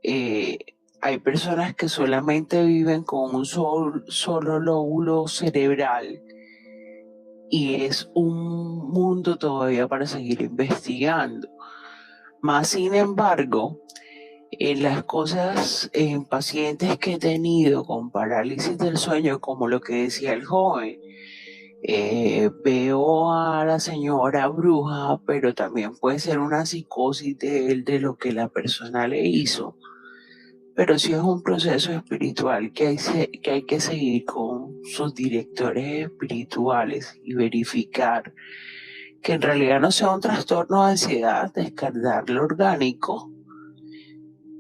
hay personas que solamente viven con un solo lóbulo cerebral, y es un mundo todavía para seguir investigando. Más sin embargo, en las cosas, en pacientes que he tenido con parálisis del sueño, como lo que decía el joven, veo a la señora bruja, pero también puede ser una psicosis de lo que la persona le hizo. Pero sí es un proceso espiritual que hay que seguir con sus directores espirituales y verificar que en realidad no sea un trastorno de ansiedad, descartar lo orgánico,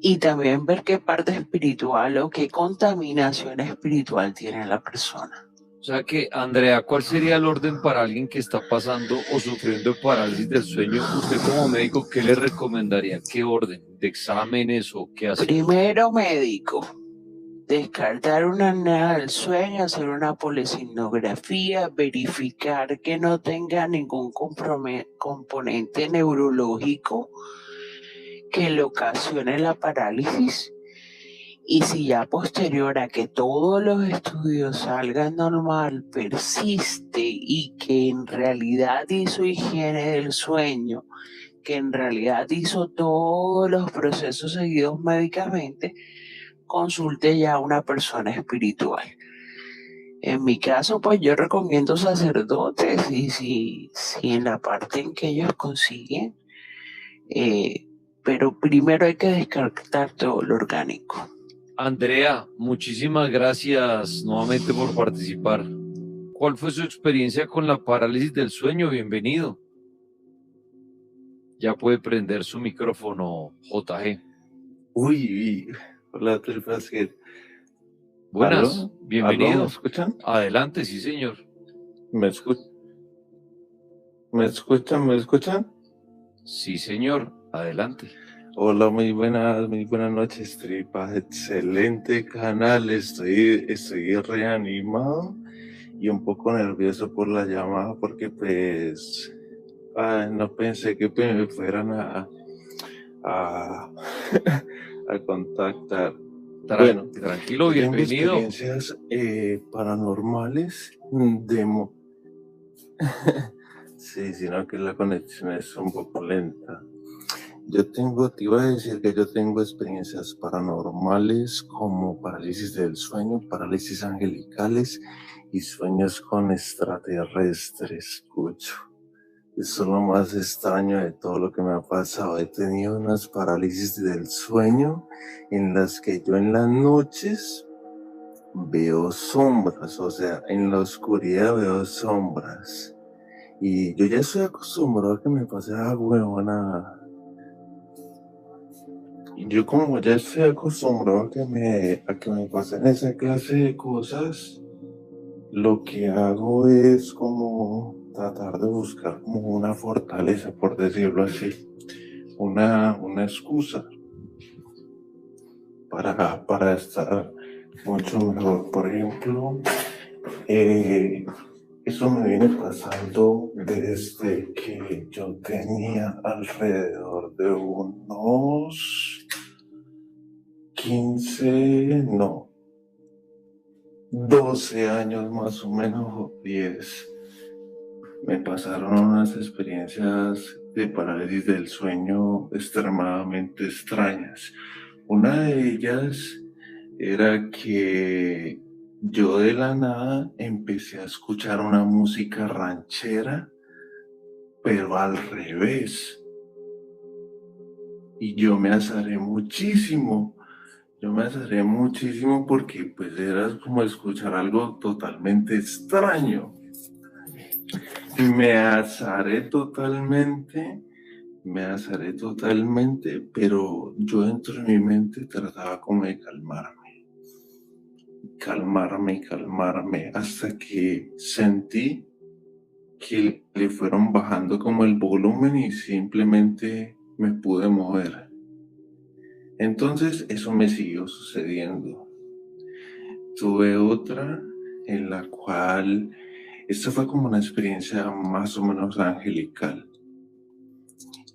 y también ver qué parte espiritual o qué contaminación espiritual tiene la persona. O sea que, Andrea, ¿cuál sería el orden para alguien que está pasando o sufriendo de parálisis del sueño? Usted como médico, ¿qué le recomendaría? ¿Qué orden? ¿De exámenes o qué hacer? Primero, médico. Descartar una apnea del sueño, hacer una polisomnografía, verificar que no tenga ningún componente neurológico que le ocasione la parálisis, Y si ya posterior a que todos los estudios salgan normal, persiste y que en realidad hizo higiene del sueño, que en realidad hizo todos los procesos seguidos médicamente, consulte ya a una persona espiritual. En mi caso, pues yo recomiendo sacerdotes y si en la parte en que ellos consiguen, pero primero hay que descartar todo lo orgánico. Andrea, muchísimas gracias nuevamente por participar. ¿Cuál fue su experiencia con la parálisis del sueño? Bienvenido. Ya puede prender su micrófono, JG. Uy, hola, Trifasquet. Buenas, ¿Aló? bienvenido. ¿Me escuchan? Adelante, sí, señor. ¿Me escuchan? Sí, señor, adelante. Hola, muy buenas noches, Tripas. Excelente canal. Estoy reanimado y un poco nervioso por la llamada porque pues no pensé que me fueran a a contactar. Bueno, Tranquilo, yo tengo bienvenido. experiencias paranormales sí, sino que la conexión es un poco lenta. Te iba a decir que yo tengo experiencias paranormales como parálisis del sueño, parálisis angelicales y sueños con extraterrestres, escucho. Eso es lo más extraño de todo lo que me ha pasado. He tenido unas parálisis del sueño en las que yo en las noches veo sombras, o sea, en la oscuridad veo sombras. Y yo ya estoy acostumbrado a que me pase esa huevona. Y yo como ya estoy acostumbrado a que me pasen esa clase de cosas, lo que hago es como tratar de buscar como una fortaleza, por decirlo así, una excusa para estar mucho mejor. Por ejemplo, eso me viene pasando desde que yo tenía alrededor de unos 12 años más o menos, o 10. Me pasaron unas experiencias de parálisis del sueño extremadamente extrañas. Una de ellas era que yo de la nada empecé a escuchar una música ranchera, pero al revés. Y yo me azaré muchísimo. Porque pues era como escuchar algo totalmente extraño. Me azaré totalmente, pero yo dentro de mi mente trataba como de calmarme, hasta que sentí que le fueron bajando como el volumen y simplemente me pude mover. Entonces eso me siguió sucediendo. Tuve otra en la cual esta fue como una experiencia más o menos angelical.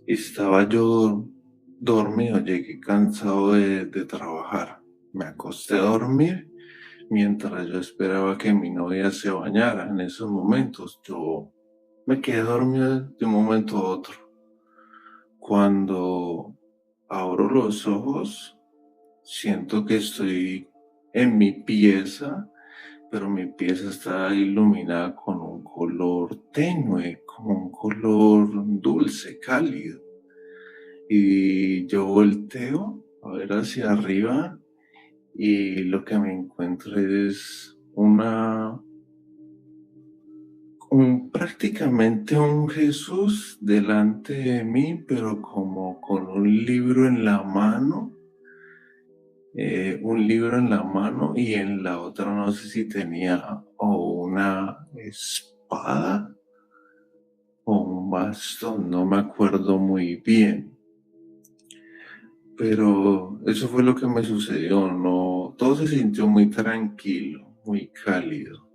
Estaba yo dormido, llegué cansado de trabajar. Me acosté a dormir mientras yo esperaba que mi novia se bañara. En esos momentos yo me quedé dormido de un momento a otro. Cuando abro los ojos, siento que estoy en mi pieza, pero mi pieza está iluminada con un color tenue, como un color dulce, cálido. Y yo volteo a ver hacia arriba y lo que me encuentro es prácticamente un Jesús delante de mí, pero como con un libro en la mano. Y en la otra no sé si tenía o una espada o un bastón, no me acuerdo muy bien. Pero eso fue lo que me sucedió, no, todo se sintió muy tranquilo, muy cálido.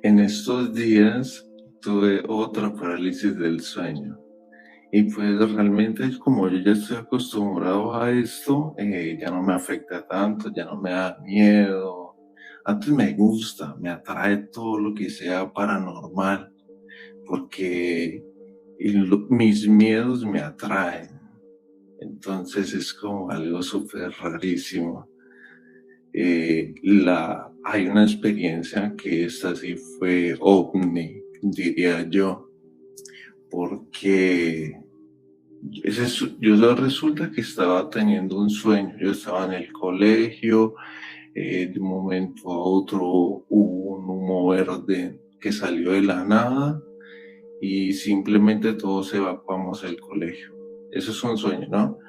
En estos días tuve otra parálisis del sueño Y pues realmente como yo ya estoy acostumbrado a esto, ya no me afecta tanto, ya no me da miedo. Antes me gusta, me atrae todo lo que sea paranormal, porque mis miedos me atraen. Entonces es como algo súper rarísimo. Hay una experiencia que esta sí fue ovni, diría yo, porque resulta que estaba teniendo un sueño. Yo estaba en el colegio, de un momento a otro hubo un humo verde que salió de la nada y simplemente todos evacuamos el colegio. Eso es un sueño, ¿no?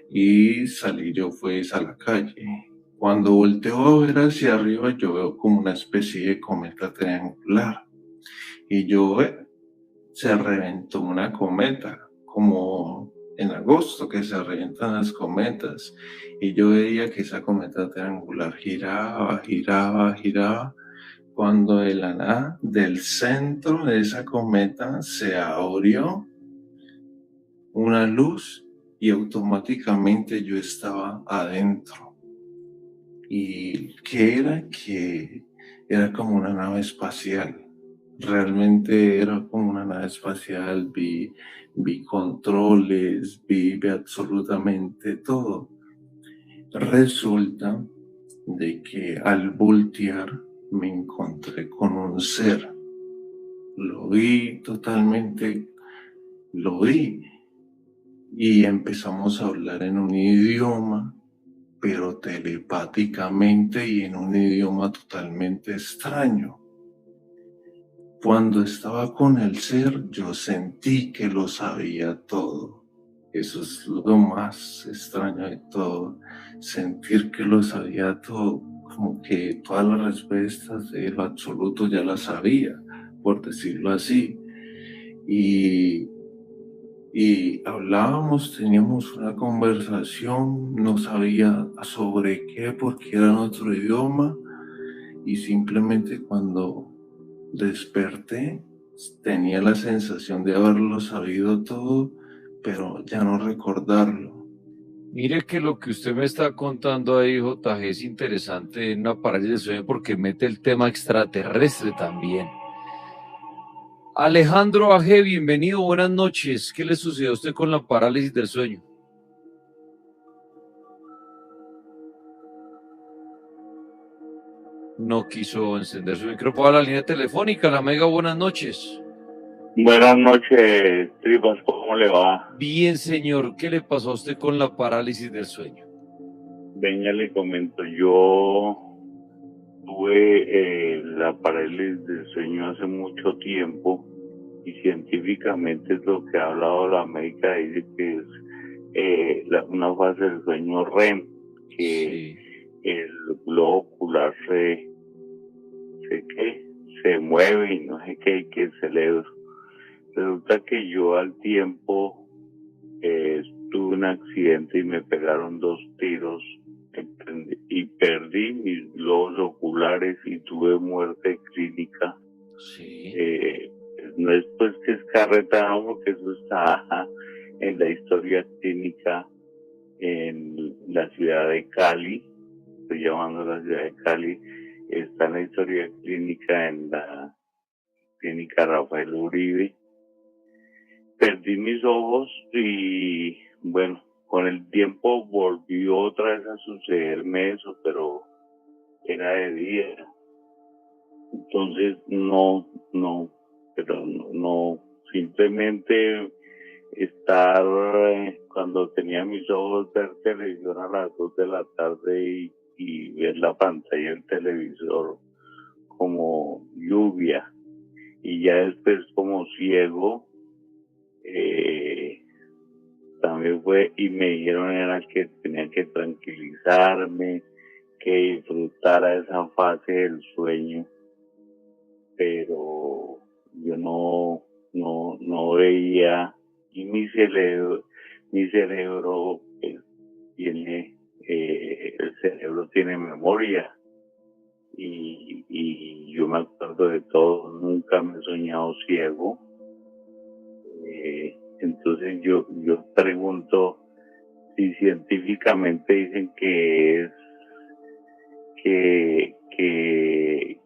Y salí yo pues a la calle. Cuando volteo a ver hacia arriba, yo veo como una especie de cometa triangular. Y se reventó una cometa, como en agosto que se reventan las cometas. Y yo veía que esa cometa triangular giraba, giraba, giraba. Cuando de la nada, del centro de esa cometa se abrió una luz y automáticamente yo estaba adentro. ¿Y qué era? Que era como una nave espacial. Realmente era como una nave espacial. Vi controles, vi absolutamente todo. Resulta de que al voltear me encontré con un ser. Lo vi totalmente, lo vi. Y empezamos a hablar en un idioma, pero telepáticamente y en un idioma totalmente extraño. Cuando estaba con el ser, yo sentí que lo sabía todo. Eso es lo más extraño de todo, sentir que lo sabía todo, como que todas las respuestas de lo absoluto ya las sabía, por decirlo así. Y hablábamos, teníamos una conversación, no sabía sobre qué, porque era en otro idioma, y simplemente cuando desperté tenía la sensación de haberlo sabido todo, pero ya no recordarlo. Mire que lo que usted me está contando ahí, JG, es interesante en una parálisis de sueño porque mete el tema extraterrestre también. Alejandro AG, bienvenido, buenas noches. ¿Qué le sucedió a usted con la parálisis del sueño? No quiso encender su micrófono a la línea telefónica. La Mega, buenas noches. Buenas noches, Tripas, ¿cómo le va? Bien, señor. ¿Qué le pasó a usted con la parálisis del sueño? Venga, le comento, yo tuve la parálisis del sueño hace mucho tiempo y científicamente es lo que ha hablado la médica, dice que es una fase del sueño REM, que el globo ocular se mueve y no sé qué, que el cerebro. Resulta que yo al tiempo tuve un accidente y me pegaron 2 tiros y perdí mis globos oculares y tuve muerte clínica. Sí. No es pues que es carretado, porque eso está en la historia clínica en la ciudad de Cali. Estoy llamando a la ciudad de Cali. Está en la historia clínica en la clínica Rafael Uribe. Perdí mis ojos y bueno, con el tiempo volvió otra vez a sucederme eso, pero era de día. Entonces no, simplemente estar cuando tenía mis ojos, ver televisión a las 2 de la tarde y ver la pantalla del televisor como lluvia, y ya después como ciego. También fue, y me dijeron era que tenía que tranquilizarme, que disfrutara esa fase del sueño, pero yo no veía, y mi cerebro pues, tiene, el cerebro tiene memoria, y yo me acuerdo de todo, nunca me he soñado ciego. Entonces Entonces yo pregunto si científicamente dicen que es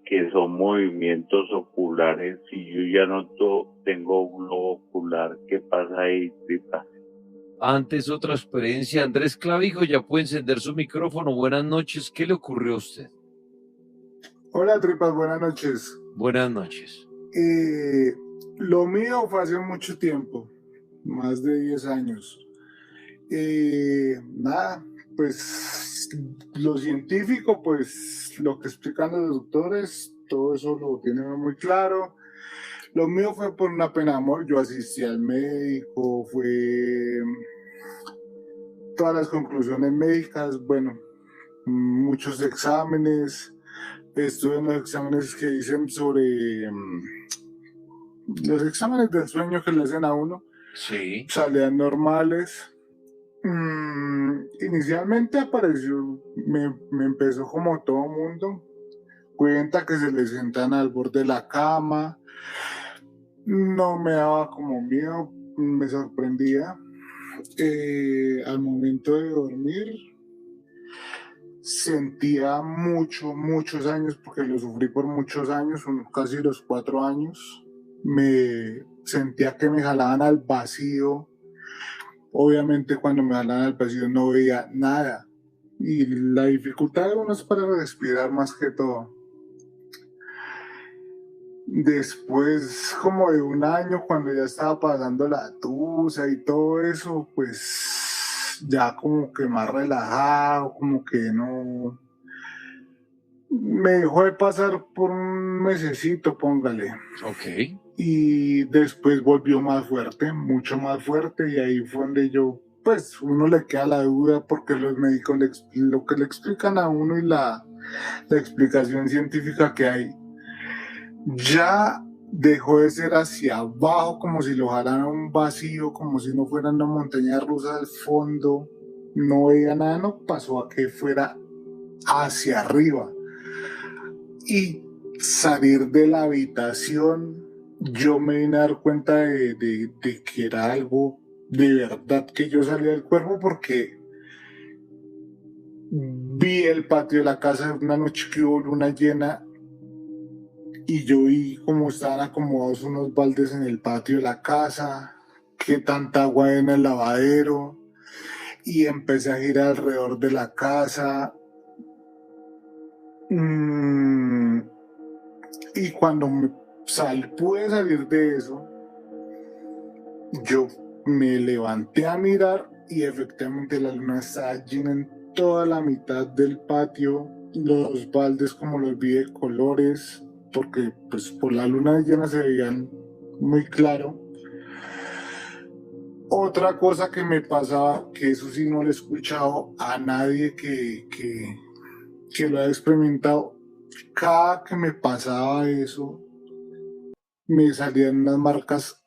que son movimientos oculares. Si yo ya no tengo un globo ocular, ¿qué pasa ahí, tripa? Antes otra experiencia, Andrés Clavijo, ya puede encender su micrófono. Buenas noches, ¿qué le ocurrió a usted? Hola, tripas, buenas noches. Buenas noches. Lo mío fue hace mucho tiempo, más de 10 años. Nada, pues lo científico, pues lo que explican los doctores, todo eso lo tienen muy claro. Lo mío fue por una pena de amor, yo asistí al médico, fue todas las conclusiones médicas, bueno, muchos exámenes, estuve en los exámenes que dicen sobre los exámenes del sueño que le hacen a uno, Sí. salían normales. Inicialmente apareció, me empezó como todo mundo, cuenta que se le sientan al borde de la cama, no me daba como miedo, me sorprendía. Al momento de dormir sentía muchos años, porque lo sufrí por muchos años, casi los 4 años, me sentía que me jalaban al vacío. Obviamente cuando me jalaban al vacío no veía nada y la dificultad de uno es para respirar más que todo. Después como de un año, cuando ya estaba pasando la tusa y todo eso, pues ya como que más relajado, como que no... Me dejó de pasar por un mesecito, póngale. Ok. Y después volvió más fuerte, mucho más fuerte, y ahí fue donde yo, pues uno le queda la duda porque los médicos lo que le explican a uno y la explicación científica que hay, ya dejó de ser hacia abajo, como si lo jalaran a un vacío, como si no fuera una montaña rusa al fondo, no veía nada, no pasó a que fuera hacia arriba. Y salir de la habitación, yo me vine a dar cuenta de que era algo de verdad que yo salía del cuerpo, porque vi el patio de la casa una noche que hubo luna llena y yo vi cómo estaban acomodados unos baldes en el patio de la casa, que tanta agua hay en el lavadero, y empecé a girar alrededor de la casa. Y cuando pude salir de eso, yo me levanté a mirar y efectivamente la luna estaba llena en toda la mitad del patio, los baldes como los vi de colores, porque pues por la luna llena se veían muy claro. Otra cosa que me pasaba, que eso sí no lo he escuchado a nadie que lo haya experimentado, cada que me pasaba eso, me salían unas marcas,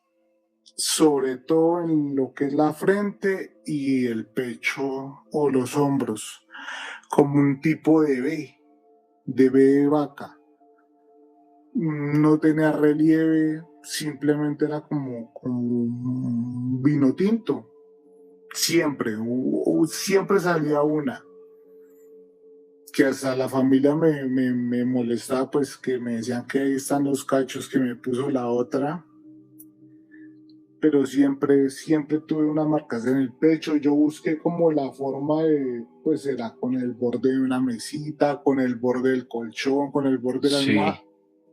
sobre todo en lo que es la frente y el pecho o los hombros, como un tipo de B de vaca. No tenía relieve, simplemente era como un vino tinto. Siempre salía una. Que hasta la familia me molestaba, pues que me decían que ahí están los cachos que me puso la otra. Pero siempre tuve unas marcas en el pecho. Yo busqué como la forma de, pues era con el borde de una mesita, con el borde del colchón, con el borde de la almohada.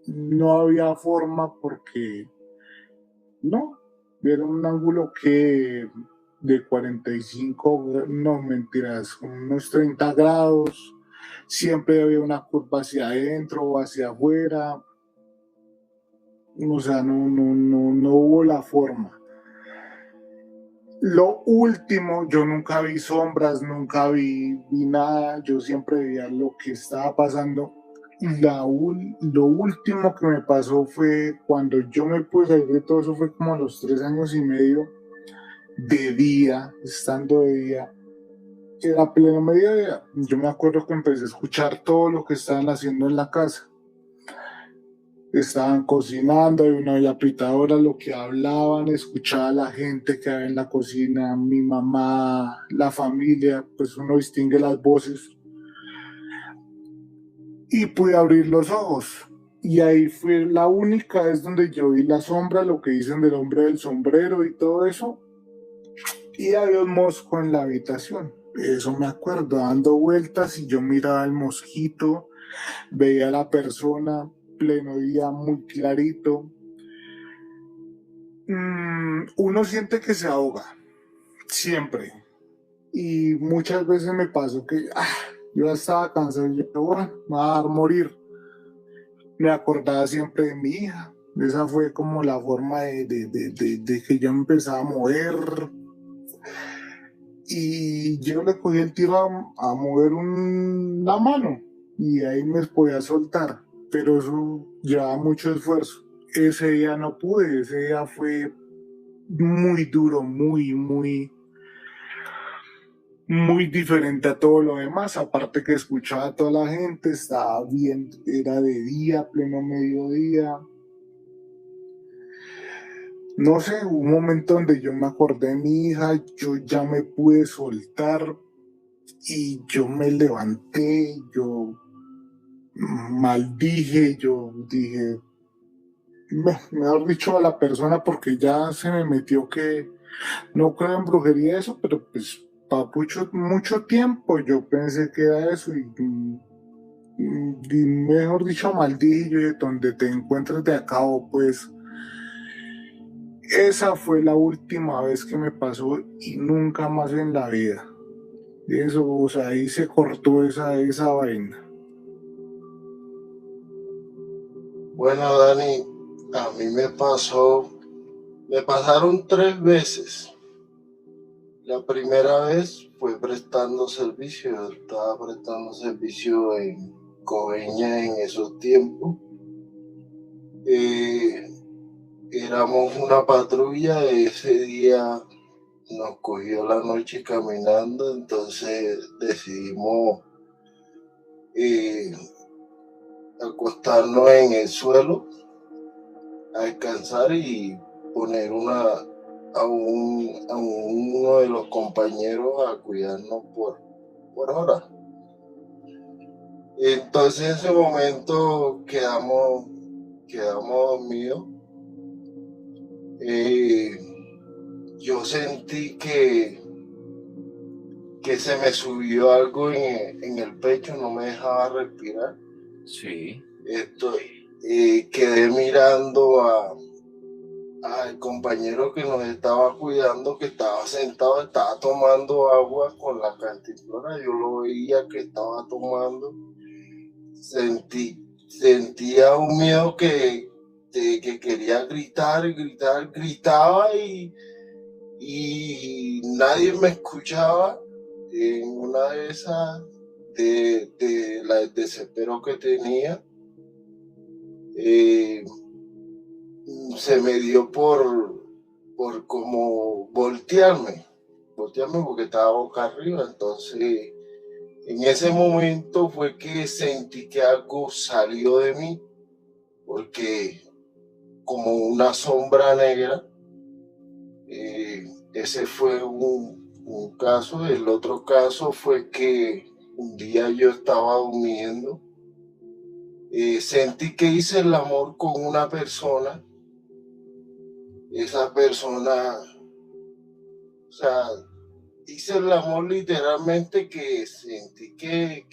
No había forma porque no, era un ángulo que de 45, no mentiras, unos 30 grados. Siempre había una curva hacia adentro o hacia afuera. O sea, no hubo la forma. Lo último, yo nunca vi sombras, nunca vi nada. Yo siempre veía lo que estaba pasando. Lo último que me pasó fue cuando yo me pude salir de todo eso, fue como a los 3 años y medio, de día, estando de día. Era pleno mediodía. Yo me acuerdo que empecé a escuchar todo lo que estaban haciendo en la casa. estaban cocinando, y una olla pitadora, lo que hablaban, escuchaba a la gente que había en la cocina, mi mamá, la familia, pues uno distingue las voces y pude abrir los ojos. Y ahí fue la única vez donde yo vi la sombra, lo que dicen del hombre del sombrero y todo eso. Y había un mosco en la habitación. Eso me acuerdo, dando vueltas y yo miraba el mosquito, veía a la persona, pleno día, muy clarito. Uno siente que se ahoga, siempre. Y muchas veces me pasó que yo ya estaba cansado y yo, bueno, me va a dar morir. Me acordaba siempre de mi hija. Esa fue como la forma de que yo me empezaba a mover. Y yo le cogí el tiro a mover la mano y ahí me podía soltar, pero eso llevaba mucho esfuerzo. Ese día no pude, ese día fue muy duro, muy diferente a todo lo demás. Aparte que escuchaba a toda la gente, estaba bien, era de día, pleno mediodía. No sé, hubo un momento donde yo me acordé de mi hija, yo ya me pude soltar y yo me levanté, yo maldije, yo dije, mejor dicho a la persona, porque ya se me metió que no creo en brujería eso, pero pues para mucho tiempo yo pensé que era eso y mejor dicho maldije, yo dije, donde te encuentres de acá, pues esa fue la última vez que me pasó y nunca más en la vida. Eso, o sea, ahí se cortó esa vaina. Bueno, Dani, a mí me pasaron 3 veces. La primera vez fue prestando servicio, yo estaba prestando servicio en Coveñas en esos tiempos. Éramos una patrulla, ese día nos cogió la noche caminando, entonces decidimos acostarnos en el suelo, a descansar y poner a uno de los compañeros a cuidarnos por hora. Entonces en ese momento quedamos dormidos. Yo sentí que se me subió algo en el pecho, no me dejaba respirar. Sí. Quedé mirando al compañero que nos estaba cuidando, que estaba sentado, estaba tomando agua con la cantimplora. Yo lo veía que estaba tomando. Sentía un miedo que quería gritaba y nadie me escuchaba. En una de esas, de la desespero que tenía, se me dio por como voltearme porque estaba boca arriba. Entonces en ese momento fue que sentí que algo salió de mí, porque como una sombra negra. Ese fue un caso. El otro caso fue que un día yo estaba durmiendo, sentí que hice el amor con una persona. Esa persona, o sea, hice el amor literalmente, que sentí que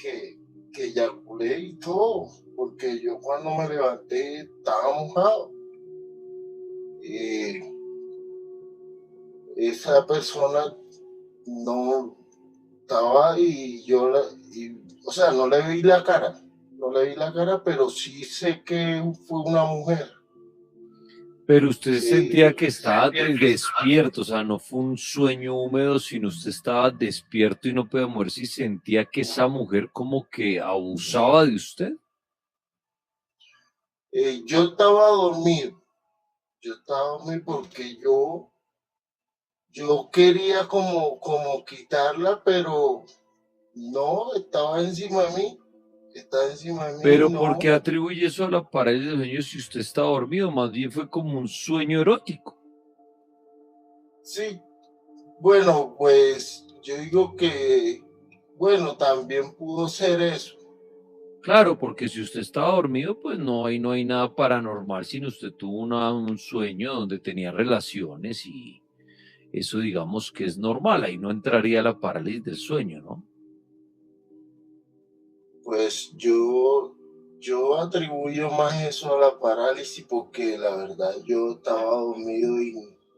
eyaculé y todo, porque yo cuando me levanté estaba mojado. Esa persona no estaba o sea, no le vi la cara, pero sí sé que fue una mujer. Pero usted sentía que estaba despierto, o sea, no fue un sueño húmedo, sino usted estaba despierto y no podía moverse y sentía que esa mujer como que abusaba de usted. Yo estaba dormido porque yo quería como quitarla, pero no, estaba encima de mí. está encima de mí, Pero ¿por qué no. atribuye eso a la parálisis del sueño si usted está dormido? Más bien fue como un sueño erótico. Sí, bueno, pues yo digo que, bueno, también pudo ser eso. Claro, porque si usted estaba dormido, pues no hay nada paranormal, sino usted tuvo un sueño donde tenía relaciones y eso digamos que es normal, ahí no entraría la parálisis del sueño, ¿no? Pues yo atribuyo más eso a la parálisis porque la verdad yo estaba dormido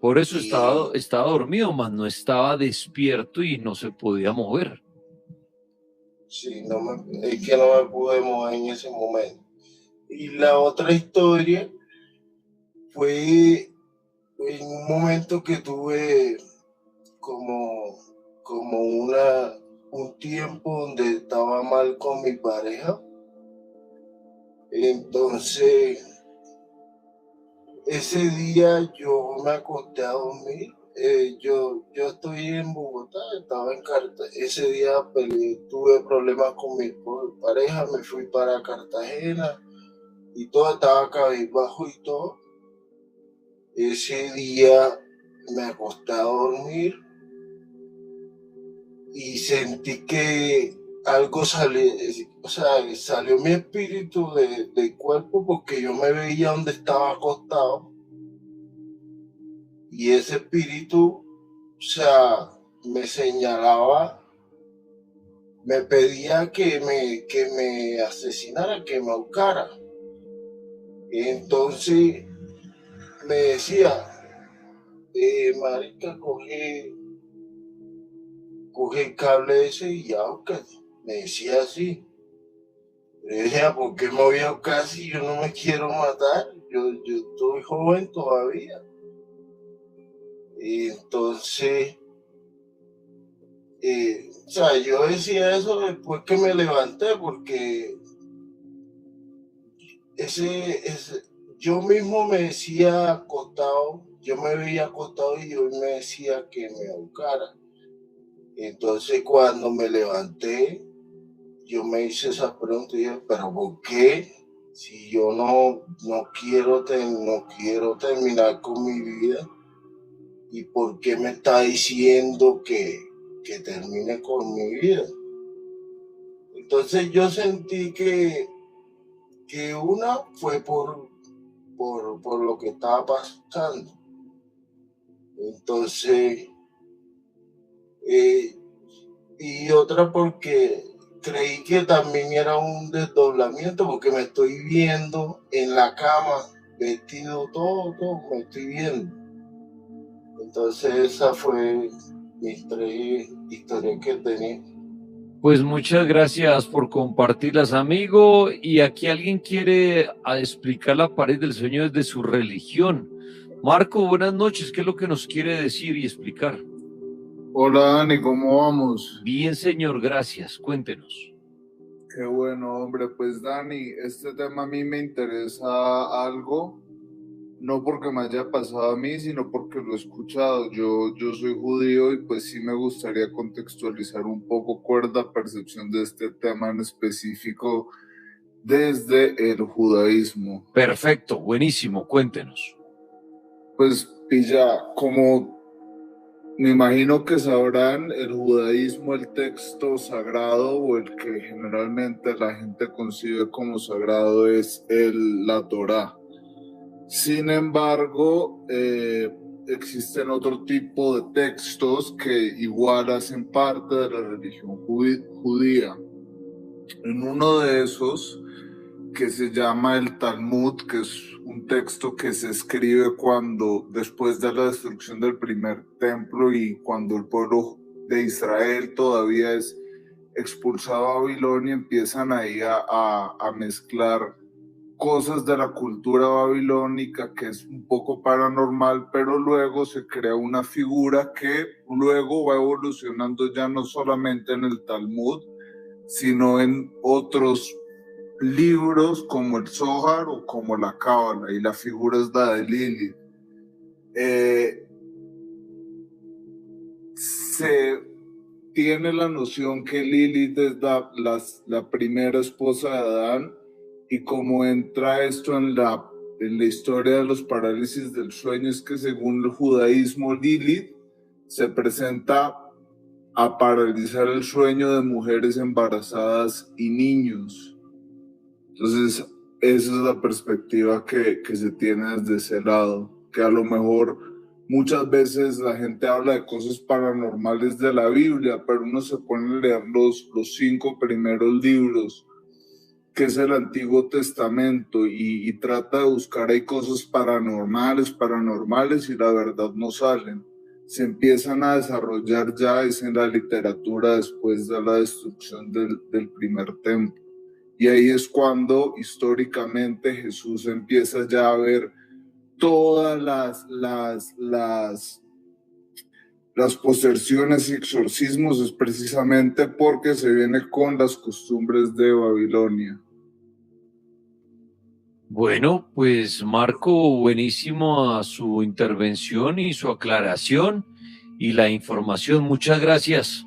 Por eso y estaba dormido, mas no estaba despierto y no se podía mover. sí, es que no me pude mover en ese momento. Y la otra historia fue en un momento que tuve como, como un tiempo donde estaba mal con mi pareja. Entonces, ese día yo me acosté a dormir. Yo estoy en Bogotá, estaba en Cartagena. Ese día tuve problemas con mi pareja, me fui para Cartagena y todo estaba cabizbajo y todo. Ese día me acosté a dormir y sentí que algo salió, o sea, salió mi espíritu del cuerpo porque yo me veía donde estaba acostado y ese espíritu, o sea, me señalaba, me pedía que me asesinara, que me ahorcara. Entonces me decía, marica, coge el cable ese y ahórcate. Me decía así. Yo decía, ¿por qué me voy a ahorcar si yo no me quiero matar? Yo estoy joven todavía. Y entonces, o sea, yo decía eso después que me levanté, porque yo mismo me decía acostado, yo me veía acostado y yo me decía que me ahorcara. Entonces, cuando me levanté, yo me hice esa pregunta y dije, ¿pero por qué? Si yo no quiero terminar con mi vida, ¿y por qué me está diciendo que termine con mi vida? Entonces yo sentí que una fue por lo que estaba pasando. Entonces, y otra porque creí que también era un desdoblamiento porque me estoy viendo en la cama, vestido todo, me estoy viendo. Entonces esa fue mis 3 historias que tenía. Pues muchas gracias por compartirlas, amigo. Y aquí alguien quiere explicar la parálisis del sueño desde su religión. Marco, buenas noches. ¿Qué es lo que nos quiere decir y explicar? Hola Dani, ¿cómo vamos? Bien, señor, gracias. Cuéntenos. Qué bueno, hombre. Pues Dani, este tema a mí me interesa algo, no porque me haya pasado a mí, sino porque lo he escuchado. Yo soy judío y pues sí me gustaría contextualizar un poco cuál es la percepción de este tema en específico desde el judaísmo. Perfecto, buenísimo, cuéntenos. Pues pilla, como me imagino que sabrán, el judaísmo, el texto sagrado o el que generalmente la gente concibe como sagrado es la Torá. Sin embargo, existen otro tipo de textos que igual hacen parte de la religión judía. En uno de esos, que se llama el Talmud, que es un texto que se escribe después de la destrucción del primer templo y cuando el pueblo de Israel todavía es expulsado a Babilonia, empiezan ahí a mezclar cosas de la cultura babilónica que es un poco paranormal, pero luego se crea una figura que luego va evolucionando ya no solamente en el Talmud, sino en otros libros como el Zohar o como la Cábala, y la figura es la de Lilith. tiene la noción que Lilith es la primera esposa de Adán, y cómo entra esto en la historia de los parálisis del sueño, es que según el judaísmo, Lilith se presenta a paralizar el sueño de mujeres embarazadas y niños. Entonces, esa es la perspectiva que se tiene desde ese lado, que a lo mejor muchas veces la gente habla de cosas paranormales de la Biblia, pero uno se pone a leer los 5 primeros libros, que es el Antiguo Testamento, y trata de buscar ahí cosas paranormales, y la verdad no salen. Se empiezan a desarrollar ya es en la literatura después de la destrucción del primer templo. Y ahí es cuando históricamente Jesús empieza ya a ver todas las posesiones y exorcismos, es precisamente porque se viene con las costumbres de Babilonia. Bueno, pues Marco, buenísimo su intervención y su aclaración y la información. Muchas gracias.